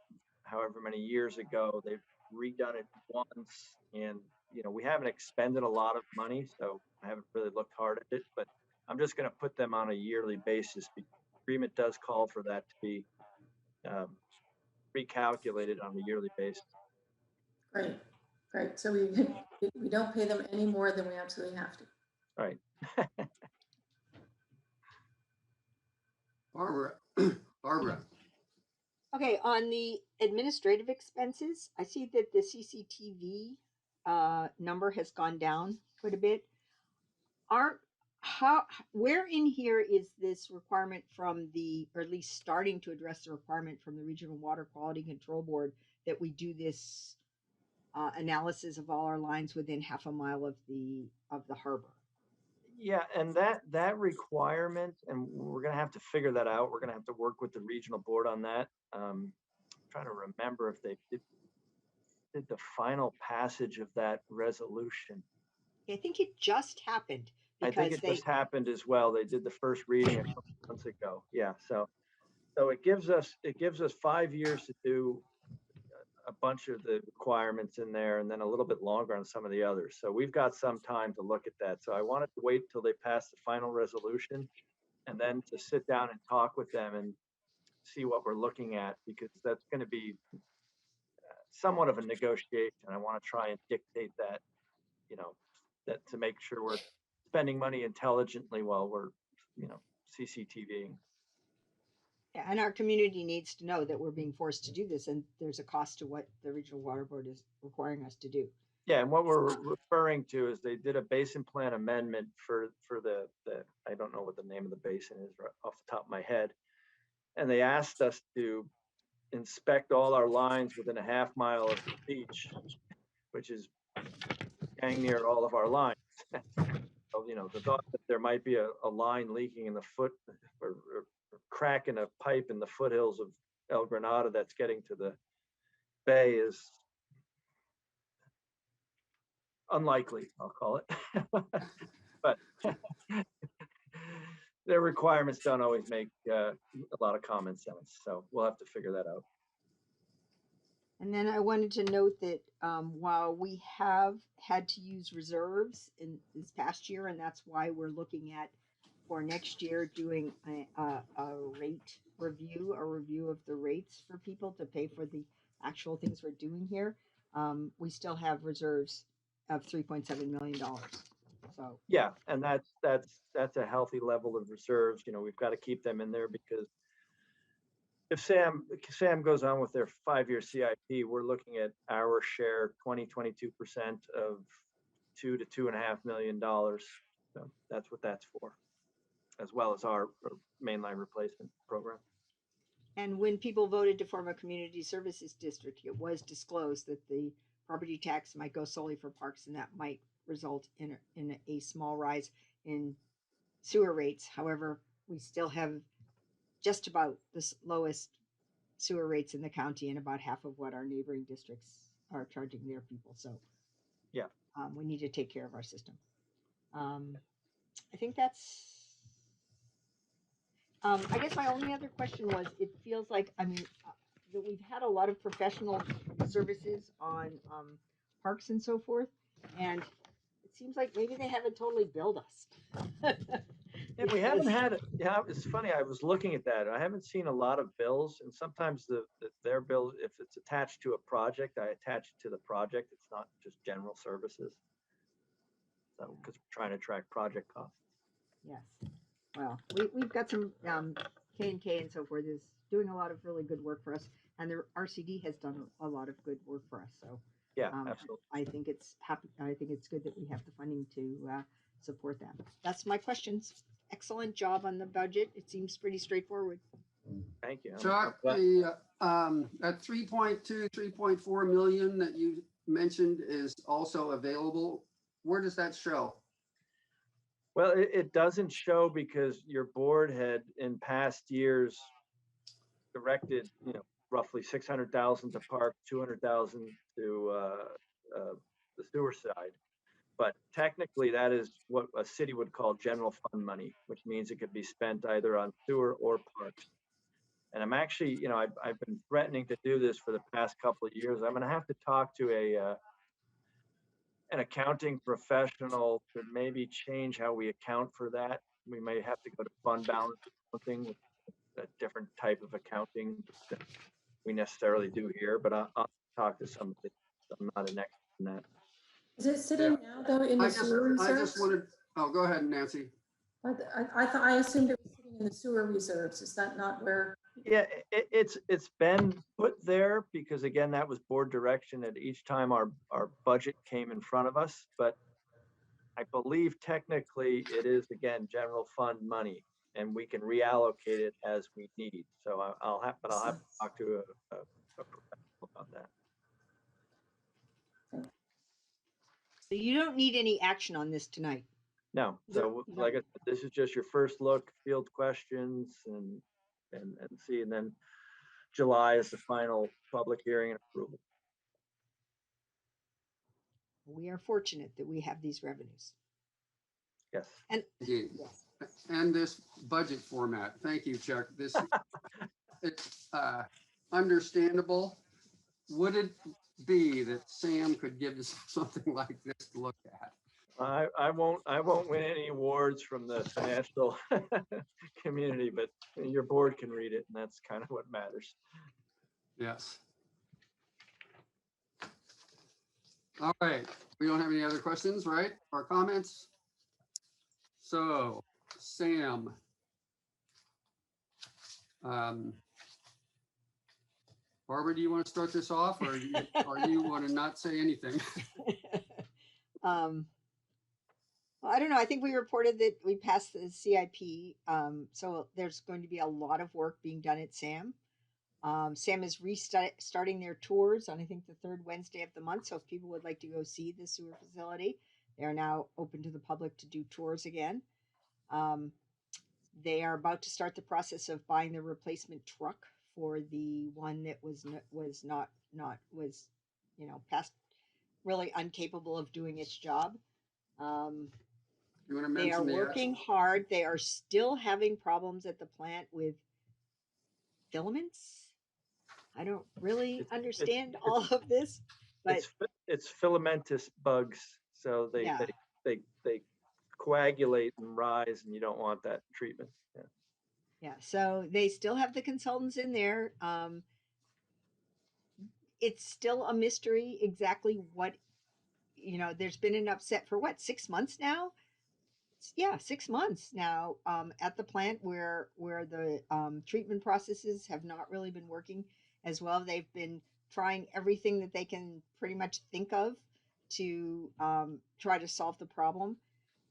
however many years ago. They've redone it once, and we haven't expended a lot of money, so I haven't really looked hard at it, but I'm just going to put them on a yearly basis. The agreement does call for that to be recalculated on a yearly basis. Great. So we don't pay them any more than we absolutely have to. Right. Barbara. Okay, on the administrative expenses, I see that the CCTV number has gone down quite a bit. Where in here is this requirement from or at least starting to address the requirement from the Regional Water Quality Control Board that we do this analysis of all our lines within half a mile of the harbor? Yeah, and that requirement, and we're going to have to figure that out. We're going to have to work with the regional board on that. I'm trying to remember if they did the final passage of that resolution. I think it just happened. I think it just happened as well. They did the first reading a couple months ago. Yeah, so it gives us 5 years to do a bunch of the requirements in there, and then a little bit longer on some of the others. So we've got some time to look at that. So I wanted to wait till they pass the final resolution and then to sit down and talk with them and see what we're looking at, because that's going to be somewhat of a negotiation. I want to try and dictate that, that to make sure we're spending money intelligently while we're, CCTVing. Yeah, and our community needs to know that we're being forced to do this, and there's a cost to what the Regional Water Board is requiring us to do. Yeah, and what we're referring to is they did a basin plan amendment for the I don't know what the name of the basin is right off the top of my head, and they asked us to inspect all our lines within a half mile of the beach, which is dang near all of our lines. So, the thought that there might be a line leaking in the foot or crack in a pipe in the foothills of El Granada that's getting to the bay is unlikely, I'll call it. But their requirements don't always make a lot of common sense. So we'll have to figure that out. And then I wanted to note that while we have had to use reserves in this past year, and that's why we're looking at for next year doing a rate review, a review of the rates for people to pay for the actual things we're doing here, we still have reserves of $3.7 million. So yeah, and that's a healthy level of reserves. We've got to keep them in there because if Sam goes on with their 5-year CIP, we're looking at our share 22% of $2 to $2.5 million. So that's what that's for, as well as our mainline replacement program. and when people voted to form a community services district, it was disclosed that the property tax might go solely for parks, and that might result in a small rise in sewer rates. However, we still have just about the lowest sewer rates in the county and about half of what our neighboring districts are charging their people. So yeah, we need to take care of our system. I think that's, I guess my only other question was, it feels like, that we've had a lot of professional services on parks and so forth, and it seems like maybe they haven't totally billed us. Yeah, we haven't had it. Yeah, it's funny. I was looking at that. I haven't seen a lot of bills, and sometimes their bill, if it's attached to a project, I attach it to the project. It's not just general services. So, because we're trying to track project costs. Yes. Well, we've got some K&K and so forth is doing a lot of really good work for us, and their RCD has done a lot of good work for us. So yeah, absolutely. I think it's good that we have the funding to support them. That's my questions. Excellent job on the budget. It seems pretty straightforward. Thank you. Chuck, the at 3.2, 3.4 million that you mentioned is also available. Where does that show? Well, it doesn't show because your board had in past years directed, roughly 600,000 to park, 200,000 to the sewer side. But technically, that is what a city would call general fund money, which means it could be spent either on sewer or parks. And I'm actually, I've been threatening to do this for the past couple of years. I'm going to have to talk to an accounting professional to maybe change how we account for that. We may have to go to fund balance accounting with a different type of accounting that we necessarily do here. But I'll talk to somebody. I'm not an expert in that. Is it sitting now though in the sewer reserves? I just wanted, oh, go ahead, Nancy. I assumed it was sitting in the sewer reserves. Is that not where? Yeah, it's been put there because again, that was board direction at each time our budget came in front of us. But I believe technically it is again general fund money, and we can reallocate it as we need. So I'll have to talk to a professional about that. So you don't need any action on this tonight. No. So like I said, this is just your first look, field questions, and see, and then July is the final public hearing and approval. We are fortunate that we have these revenues. Yes. And indeed. Yes. And this budget format. Thank you, Chuck. This it's understandable. Would it be that Sam could give us something like this to look at? I won't win any awards from the financial community, but your board can read it, and that's kind of what matters. Yes. All right. We don't have any other questions, right? Or comments? So, Sam. Barbara, do you want to start this off, or you want to not say anything? Well, I don't know. I think we reported that we passed the CIP. So there's going to be a lot of work being done at SAM. Sam is restarting their tours on, I think, the third Wednesday of the month. So if people would like to go see the sewer facility, they are now open to the public to do tours again. They are about to start the process of buying the replacement truck for the one that was past really incapable of doing its job. You want to They are mention the working hard. They are still having problems at the plant with filaments. I don't really understand all of this, but It's filamentous bugs. So yeah. they coagulate and rise, and you don't want that treatment. Yeah. Yeah, so they still have the consultants in there. It's still a mystery exactly what, there's been an upset for what, 6 months now? Yeah, 6 months now at the plant where the treatment processes have not really been working as well. They've been trying everything that they can pretty much think of to try to solve the problem.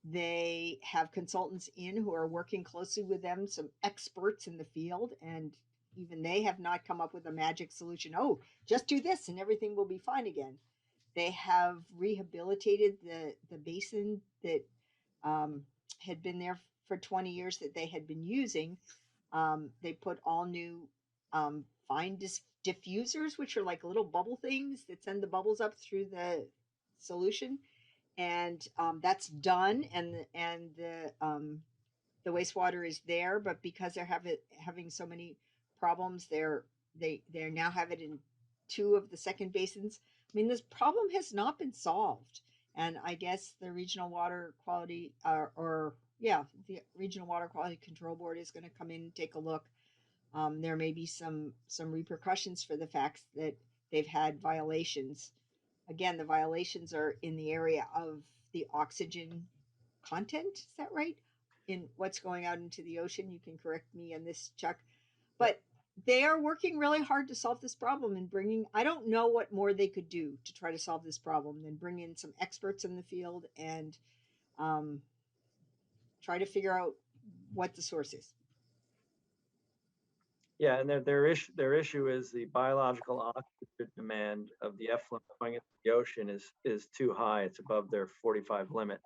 They have consultants in who are working closely with them, some experts in the field, and even they have not come up with a magic solution. Oh, just do this and everything will be fine again. They have rehabilitated the basin that had been there for 20 years that they had been using. They put all new fine diffusers, which are like little bubble things that send the bubbles up through the solution, and that's done, and the wastewater is there. But because they're having so many problems, they now have it in two of the second basins. I mean, this problem has not been solved, and I guess the regional water quality the regional water quality control board is going to come in and take a look. There may be some repercussions for the fact that they've had violations. Again, the violations are in the area of the oxygen content. Is that right? In what's going out into the ocean. You can correct me on this, Chuck. But they are working really hard to solve this problem and I don't know what more they could do to try to solve this problem than bring in some experts in the field and try to figure out what the source is. Yeah, and their issue is the biological oxygen demand of the effluent going into the ocean is too high. It's above their 45 limit,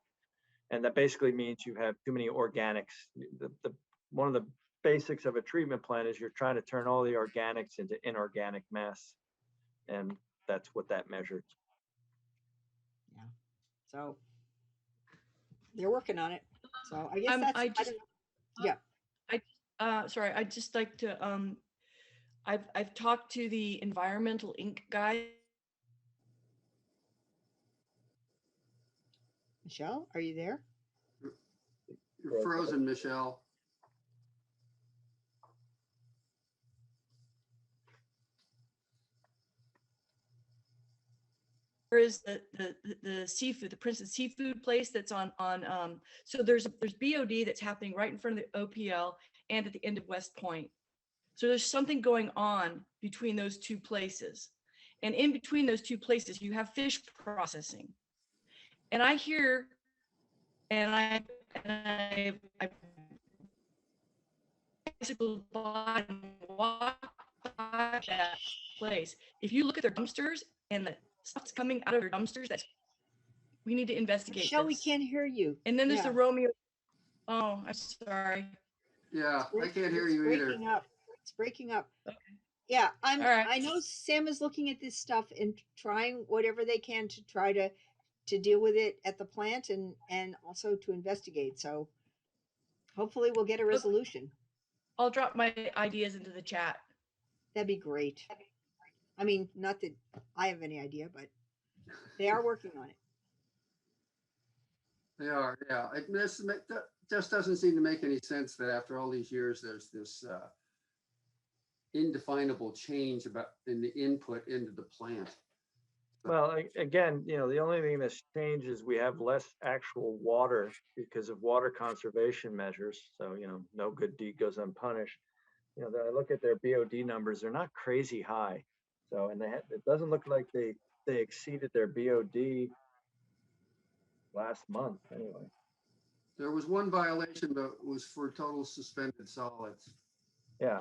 and that basically means you have too many organics. One of the basics of a treatment plant is you're trying to turn all the organics into inorganic mess, and that's what that measures. Yeah, so they're working on it. So I guess I don't know. Yeah. Sorry, I'd just like to, I've talked to the Environmental Inc. guy. Michelle, are you there? You're frozen, Michelle. There is the seafood, the Princess Seafood place that's on so there's BOD that's happening right in front of the OPL and at the end of West Point. So there's something going on between those two places. And in between those two places, you have fish processing. And I hear, and I bicycle by and walk by that place. If you look at their dumpsters and the stuff's coming out of their dumpsters, we need to investigate Michelle, we this. can't hear you. And then there's the Romeo. Oh, I'm sorry. Yeah, I can't hear you either. It's breaking up. Okay. Yeah, All right. I know Sam is looking at this stuff and trying whatever they can to try to deal with it at the plant and also to investigate. So hopefully we'll get a resolution. I'll drop my ideas into the chat. That'd be great. I mean, not that I have any idea, but they are working on it. They are, yeah. That just doesn't seem to make any sense that after all these years, there's this indefinable change in the input into the plant. Well, again, the only thing that's changed is we have less actual water because of water conservation measures. So, no good deed goes unpunished. I look at their BOD numbers, they're not crazy high. So, and it doesn't look like they exceeded their BOD last month anyway. There was one violation, but it was for total suspended solids. Yeah.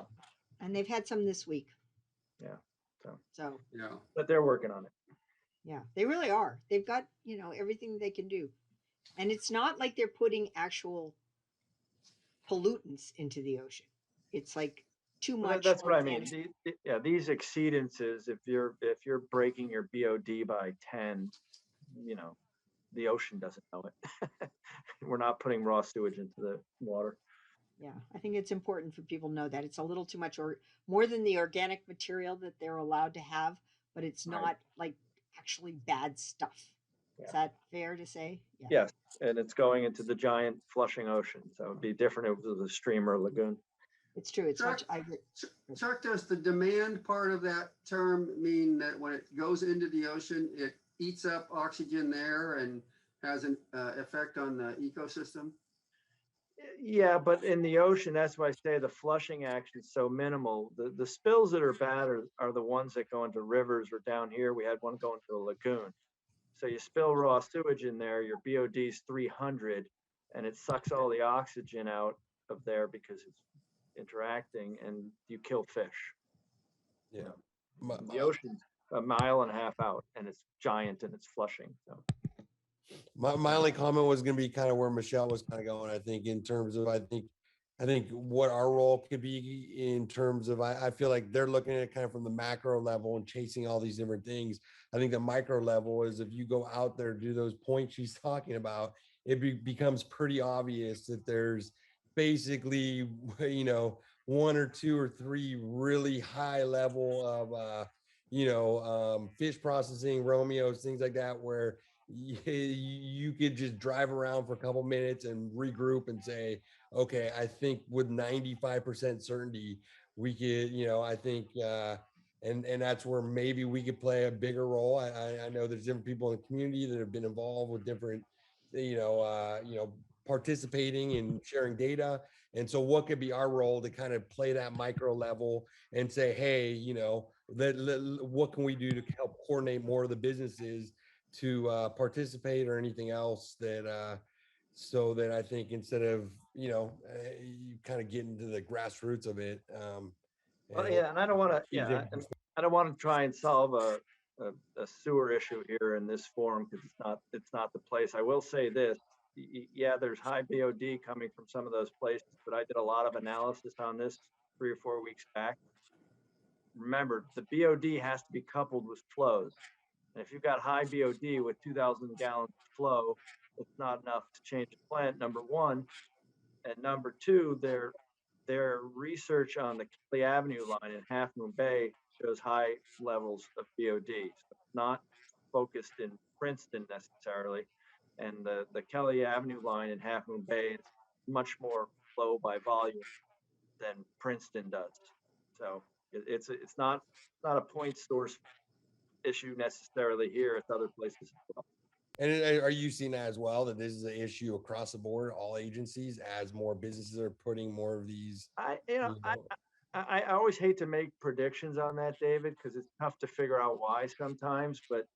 And they've had some this week. Yeah. So, Yeah. But they're working on it. yeah, they really are. They've got, everything they can do. And it's not like they're putting actual pollutants into the ocean. It's like too Well, much that's what I mean. organic. These exceedances, if you're breaking your BOD by 10, the ocean doesn't know it. We're not putting raw sewage into the water. Yeah, I think it's important for people to know that it's a little too much, or more than the organic material that they're allowed to have, but it's Right. not like actually bad stuff. Yeah. Is that fair to say? Yeah. Yes, and it's going into the giant flushing ocean. So it'd be different if it was a stream or lagoon. It's true. It's Chuck, much. I agree. Chuck, does the demand part of that term mean that when it goes into the ocean, it eats up oxygen there and has an effect on the ecosystem? Yeah, but in the ocean, that's why I say the flushing action is so minimal. The spills that are bad are the ones that go into rivers, or down here we had one go into a lagoon. So you spill raw sewage in there, your BOD is 300, and it sucks all the oxygen out of there because it's interacting, and you kill fish. Yeah. The ocean's a mile and a half out, and it's giant and it's flushing. So. My only comment was going to be kind of where Michelle was kind of going, I think, in terms of, I think what our role could be in terms of, I feel like they're looking at it kind of from the macro level and chasing all these different things. I think the micro level is, if you go out there, do those points she's talking about, it becomes pretty obvious that there's basically, one or two or three really high level of, fish processing, Romeos, things like that, where you could just drive around for a couple minutes and regroup and say, okay, I think with 95% certainty, we could, I think, and that's where maybe we could play a bigger role. I know there's different people in the community that have been involved with different, participating and sharing data. And so what could be our role to kind of play that micro level and say, hey, what can we do to help coordinate more of the businesses to participate, or anything else that so that I think instead of you kind of get into the grassroots of it. Well, yeah, and I don't want to. And I don't want to try and solve a sewer issue here in this forum, because it's not the place. I will say this: yeah, there's high BOD coming from some of those places, but I did a lot of analysis on this 3 or 4 weeks back. Remember, the BOD has to be coupled with flows. And if you've got high BOD with 2,000 gallons of flow, it's not enough to change the plant, number one. And number two, their research on the Kelly Avenue line in Half Moon Bay shows high levels of BOD. So it's not focused in Princeton necessarily. And the Kelly Avenue line in Half Moon Bay is much more flow by volume than Princeton does. So it's not a point source issue necessarily here. It's other places as well. And are you seeing that as well, that this is an issue across the board, all agencies, as more businesses are putting more of these? I always hate to make predictions on that, David, because it's tough to figure out why sometimes. But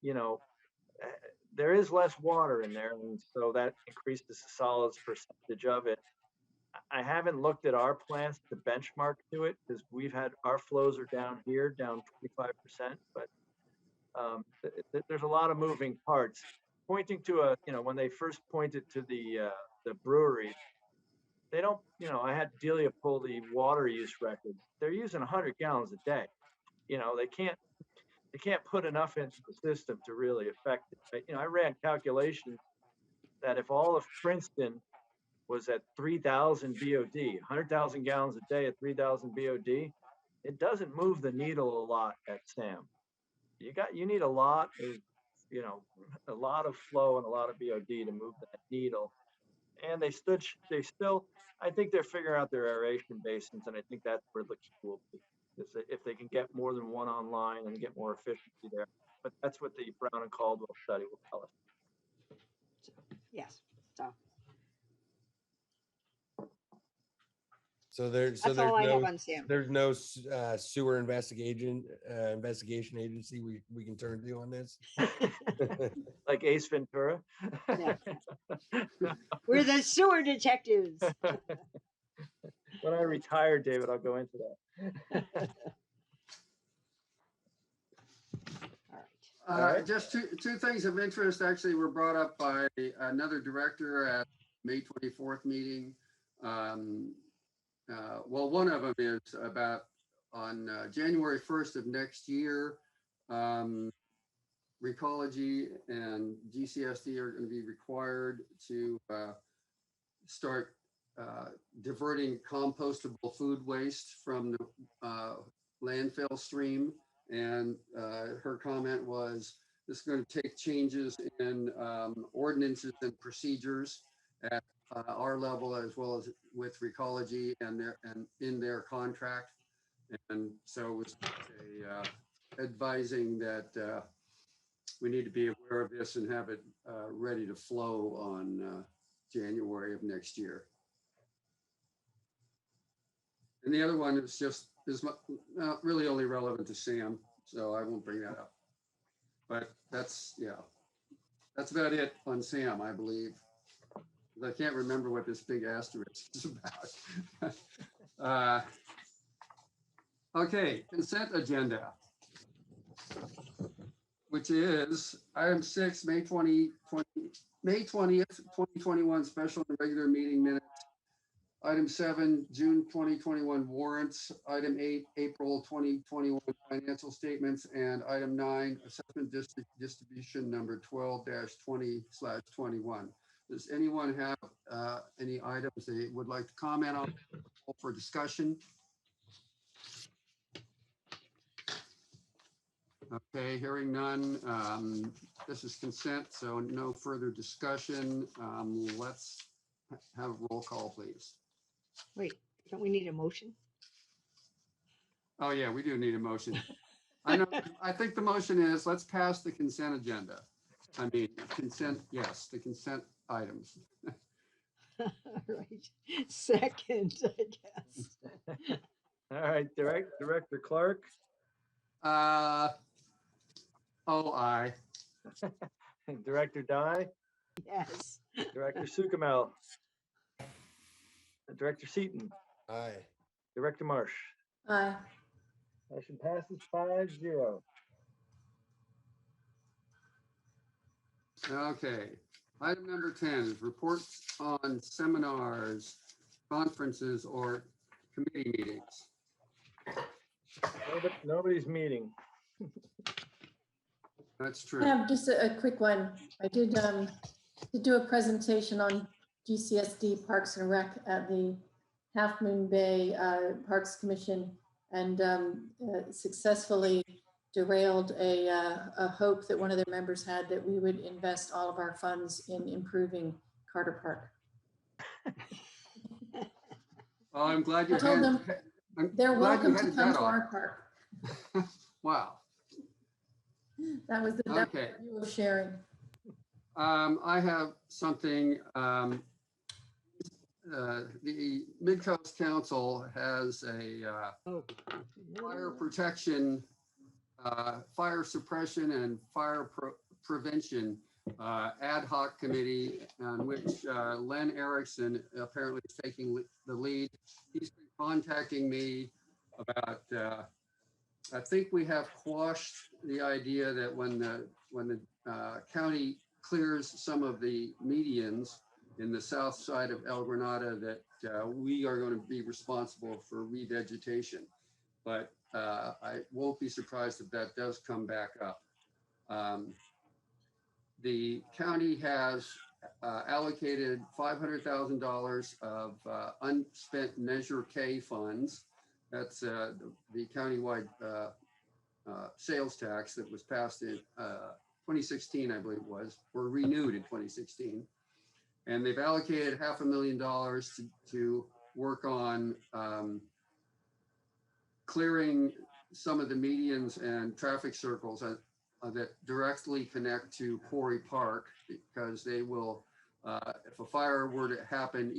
there is less water in there, and so that increases the solids percentage of it. I haven't looked at our plants to benchmark to it, because we've had our flows are down here, down 25%, but there's a lot of moving parts. Pointing to when they first pointed to the brewery, they don't, I had Delia pull the water use record. They're using 100 gallons a day. They can't put enough into the system to really affect it. I ran calculations that if all of Princeton was at 3,000 BOD, 100,000 gallons a day at 3,000 BOD, it doesn't move the needle a lot at SAM. You need a lot of flow and a lot of BOD to move that needle. And they still, I think they're figuring out their aeration basins, and I think that's where the key will be. If they can get more than one online and get more efficiency there. But that's what the Brown and Caldwell study will tell us. Yes. So there's all I have on SAM. There's no sewer investigation agency we can turn to on this. Like Ace Ventura. Yeah. We're the sewer detectives. When I retire, David, I'll go into that. right. Just two things of interest actually were brought up by another director at May 24th meeting. Well, one of them is about on January 1st of next year, Recology and GCSD are going to be required to start diverting compostable food waste from the landfill stream. And her comment was, this is going to take changes in ordinances and procedures at our level, as well as with Recology and in their contract. And so it was advising that we need to be aware of this and have it ready to flow on January of next year. And the other one is not really only relevant to Sam, so I won't bring that up. But that's about it on Sam, I believe. I can't remember what this big asterisk is about. Okay, consent agenda, which is item 6, May 20th, 2021 special and regular meeting minutes. Item 7, June 2021 warrants. Item 8, April 2021 financial statements. And item 9, assessment distribution number 12-20/21. Does anyone have any items they would like to comment on for discussion? Okay, hearing none. This is consent, so no further discussion. Let's have a roll call, please. Wait, don't we need a motion? Oh, yeah, we do need a motion. I know. I think the motion is let's pass the consent agenda. I mean, consent, yes, the consent items. All right. Second, I guess. All right, Director Clark. Aye. Director Dye. Yes. Director Sukamel. Director Seaton. Aye. Director Marsh. Aye. Motion passes 5-0. Okay. Item number 10 is reports on seminars, conferences, or committee meetings. Nobody's meeting. That's I true. have just a quick one. I did do a presentation on GCSD Parks and Rec at the Half Moon Bay Parks Commission, and successfully derailed a hope that one of their members had that we would invest all of our funds in improving Carter Park. Well, I'm glad you I told them they're welcome to come to our park. Wow. That was the Okay. you were sharing. I have something. The Mid-Coast Council has a fire protection, fire suppression, and fire prevention ad hoc committee on which Len Erickson apparently is taking the lead. He's been contacting me about. I think we have quashed the idea that when the county clears some of the medians in the south side of El Granada, that we are going to be responsible for revegetation. But I won't be surprised if that does come back up. The county has allocated $500,000 of unspent Measure K funds. That's the countywide sales tax that was passed in 2016, I believe it was, or renewed in 2016. And they've allocated $500,000 to work on clearing some of the medians and traffic circles that directly connect to Quarry Park, because they will, if a fire were to happen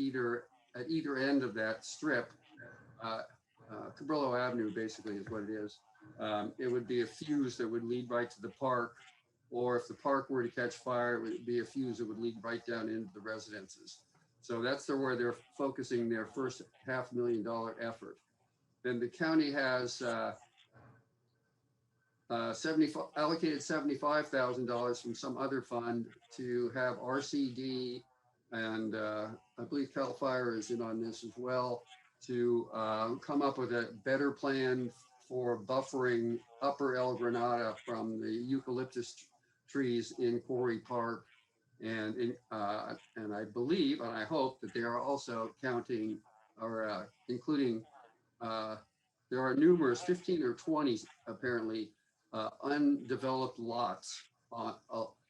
at either end of that strip, Cabrillo Avenue basically is what it is. It would be a fuse that would lead right to the park, or if the park were to catch fire, it would be a fuse that would lead right down into the residences. So that's where they're focusing their first $500,000 effort. Then the county has allocated $75,000 from some other fund to have RCD, and I believe CAL FIRE is in on this as well, to come up with a better plan for buffering upper El Granada from the eucalyptus trees in Quarry Park. And I believe, and I hope that they are also counting or including, there are numerous, 15 or 20 apparently, undeveloped lots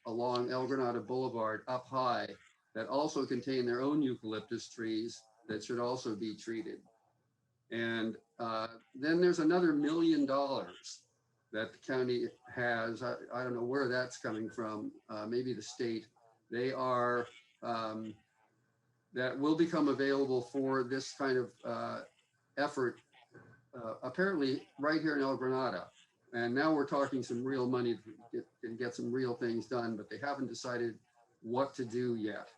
along El Granada Boulevard up high that also contain their own eucalyptus trees that should also be treated. And then there's another $1 million that the county has. I don't know where that's coming from, maybe the state. They are, that will become available for this kind of effort, apparently right here in El Granada. And now we're talking some real money to get some real things done, but they haven't decided what to do yet.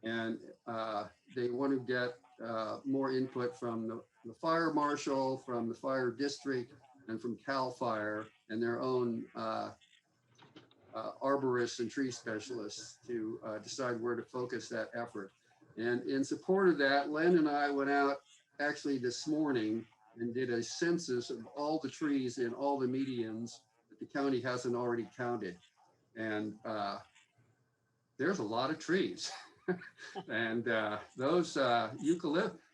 And they want to get more input from the fire marshal, from the fire district, and from CAL FIRE and their own arborists and tree specialists to decide where to focus that effort. And in support of that, Len and I went out actually this morning and did a census of all the trees in all the medians that the county hasn't already counted. And there's a lot of trees. And those the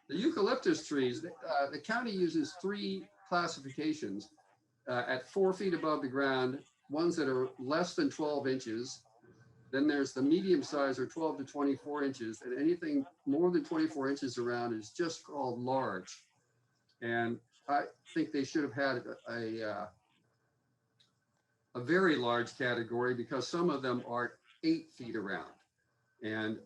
eucalyptus trees, the county uses 3 classifications at 4 feet above the ground, ones that are less than 12 inches. Then there's the medium size, or 12 to 24 inches, and anything more than 24 inches around is just called large. And I think they should have had a very large category, because some of them are 8 feet around. And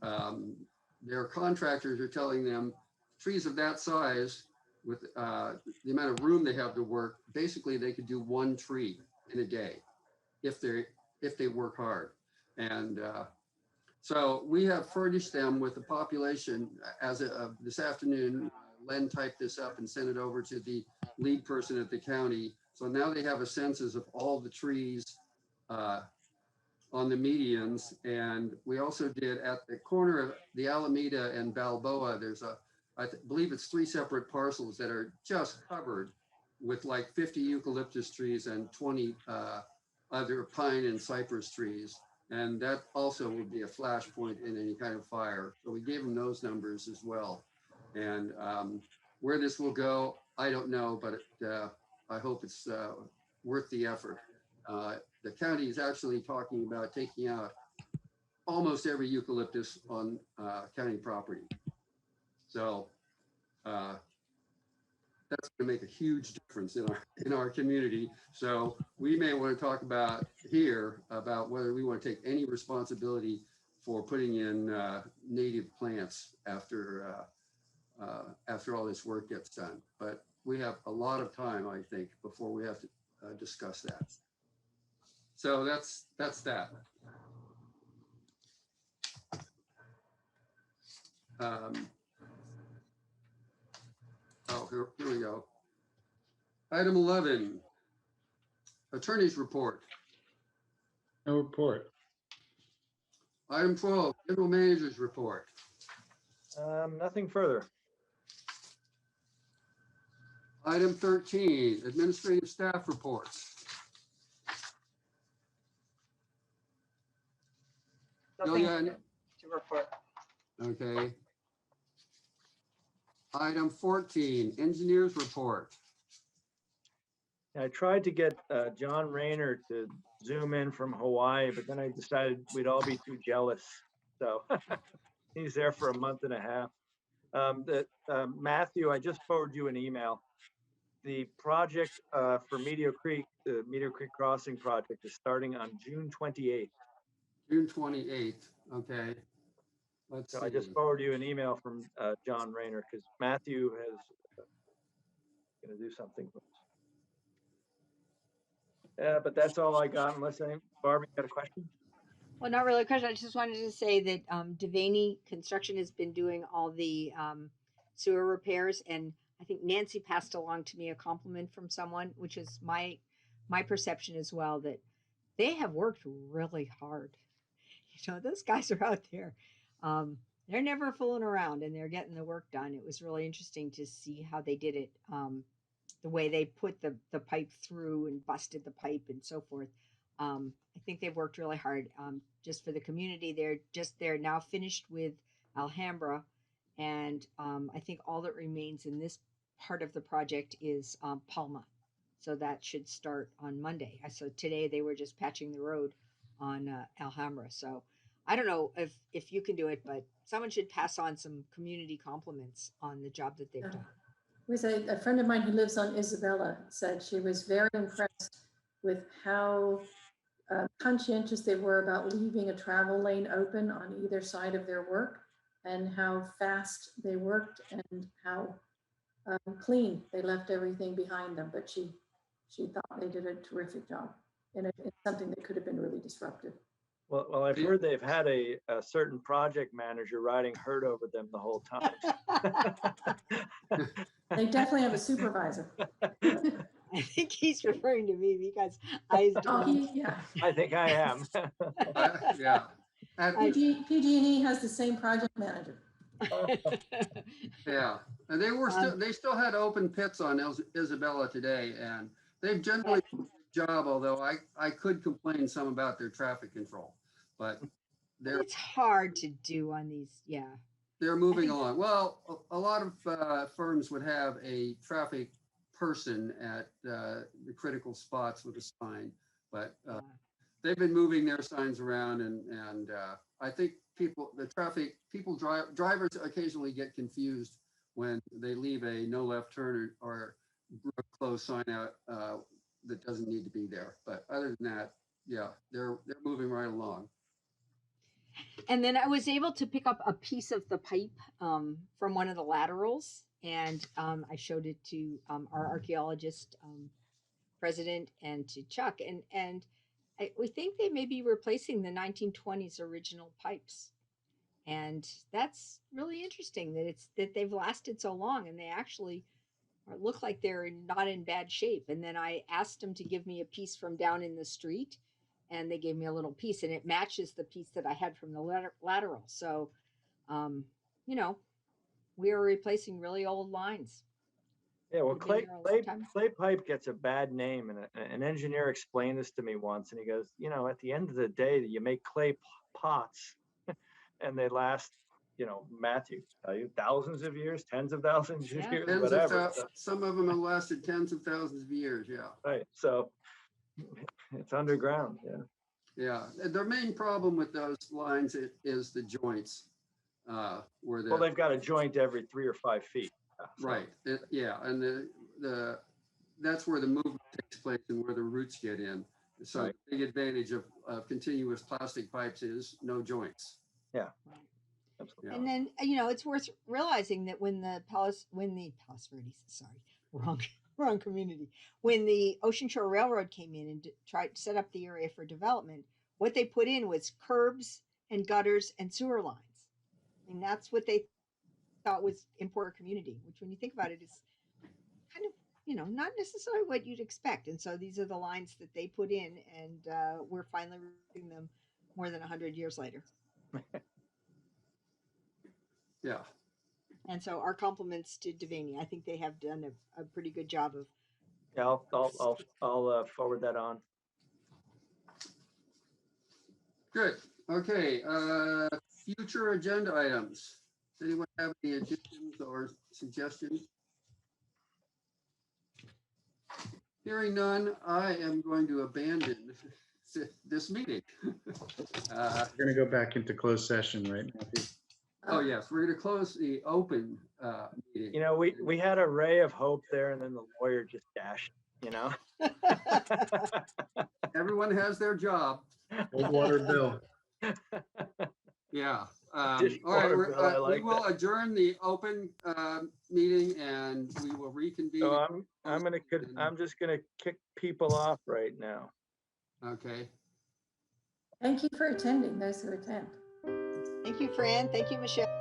their contractors are telling them trees of that size, with the amount of room they have to work, basically they could do 1 tree in a day if they work hard. And so we have furnished them with the population as of this afternoon. Len typed this up and sent it over to the lead person at the county. So now they have a census of all the trees on the medians. And we also did at the corner of the Alameda and Balboa, there's I believe it's 3 separate parcels that are just covered with like 50 eucalyptus trees and 20 other pine and cypress trees. And that also would be a flashpoint in any kind of fire. So we gave them those numbers as well. And where this will go, I don't know, but I hope it's worth the effort. The county is actually talking about taking out almost every eucalyptus on county property. So that's going to make a huge difference in our community. So we may want to talk about here about whether we want to take any responsibility for putting in native plants after all this work gets done. But we have a lot of time, I think, before we have to discuss that. So that's that. Here we go. Item 11, attorney's report. No report. Item 12, general manager's report. Nothing further. Item 13, administrative staff reports. Nothing Julianne? to report. Okay. Item 14, engineers report. I tried to get John Rayner to zoom in from Hawaii, but then I decided we'd all be too jealous. So he's there for a month and a half. Matthew, I just forwarded you an email. The project for Meteor Creek, the Meteor Creek Crossing project, is starting on June 28th. June 28th, okay. Let's So see. I just forwarded you an email from John Rayner, because Matthew has going to do something for us. But that's all I got, unless Barbara, you got a question? Well, not really a question. I just wanted to say that Devaney Construction has been doing all the sewer repairs, and I think Nancy passed along to me a compliment from someone, which is my my perception as well that they have worked really hard. Those guys are out there. They're never fooling around and they're getting the work done. It was really interesting to see how they did it. The way they put the pipe through and busted the pipe and so forth. I think they've worked really hard just for the community. They're now finished with Alhambra. And I think all that remains in this part of the project is Palma. So that should start on Monday. So today they were just patching the road on Alhambra. So I don't know if you can do it, but someone should pass on some community compliments on the job that they've done. It was a friend of mine who lives on Isabella said she was very impressed with how conscientious they were about leaving a travel lane open on either side of their work, and how fast they worked and how clean they left everything behind them. But she thought they did a terrific job, and it's something that could have been really disruptive. Well, I've heard they've had a certain project manager riding herd over them the whole time. They definitely have a supervisor. I think he's referring to me because I. Yeah. I think I am. Yeah. PG&E has the same project manager. Yeah, and they still had open pits on Isabella today, and they've generally done a good job. Although I could complain some about their traffic control, but it's hard to do on these. Yeah, they're moving along. Well, a lot of firms would have a traffic person at the critical spots with a sign, but they've been moving their signs around, and I think drivers occasionally get confused when they leave a no left turn or closed sign out that doesn't need to be there. But other than that, yeah, they're moving right along. And then I was able to pick up a piece of the pipe from one of the laterals, and I showed it to our archaeologist president and to Chuck, and we think they may be replacing the 1920s original pipes, and that's really interesting that they've lasted so long, and they actually look like they're not in bad shape. And then I asked them to give me a piece from down in the street, and they gave me a little piece, and it matches the piece that I had from the lateral. So, we are replacing really old lines. Yeah, well, clay pipe gets a bad name, and an engineer explained this to me once, and he goes, at the end of the day, you make clay pots, and they last, Matthew, tell you, thousands of years, tens of thousands of years, whatever. Some of them have lasted tens of thousands of years. Yeah. Right. So it's underground. Yeah. Yeah. Their main problem with those lines is the joints. Well, they've got a joint every 3 or 5 feet. So. Right. Yeah. And that's where the movement takes place and where the roots get in. So right. The big advantage of continuous plastic pipes is no joints. Yeah. Absolutely. And then, it's worth realizing that when the Palos Verdes, sorry, wrong community, when the Ocean Shore Railroad came in and tried to set up the area for development, what they put in was curbs and gutters and sewer lines. And that's what they thought was important community, which when you think about it is kind of, not necessarily what you'd expect. And so these are the lines that they put in, and we're finally reading them more than 100 years later. Yeah. And so our compliments to Devaney. I think they have done a pretty good job of. Yeah, I'll forward that on. Good. Okay. Future agenda items. Does anyone have any additions or suggestions? Hearing none, I am going to abandon this meeting. We're going to go back into closed session, right, Matthew? Oh, yes. We're going to close the open meeting. We had a ray of hope there, and then the lawyer just dashed, Everyone has their job. Cold water bill. Yeah. All right. We will adjourn the open meeting, and we will reconvene. So I'm just gonna kick people off right now. Okay. Thank you for attending, those who attend. Thank you, Fran. Thank you, Michelle.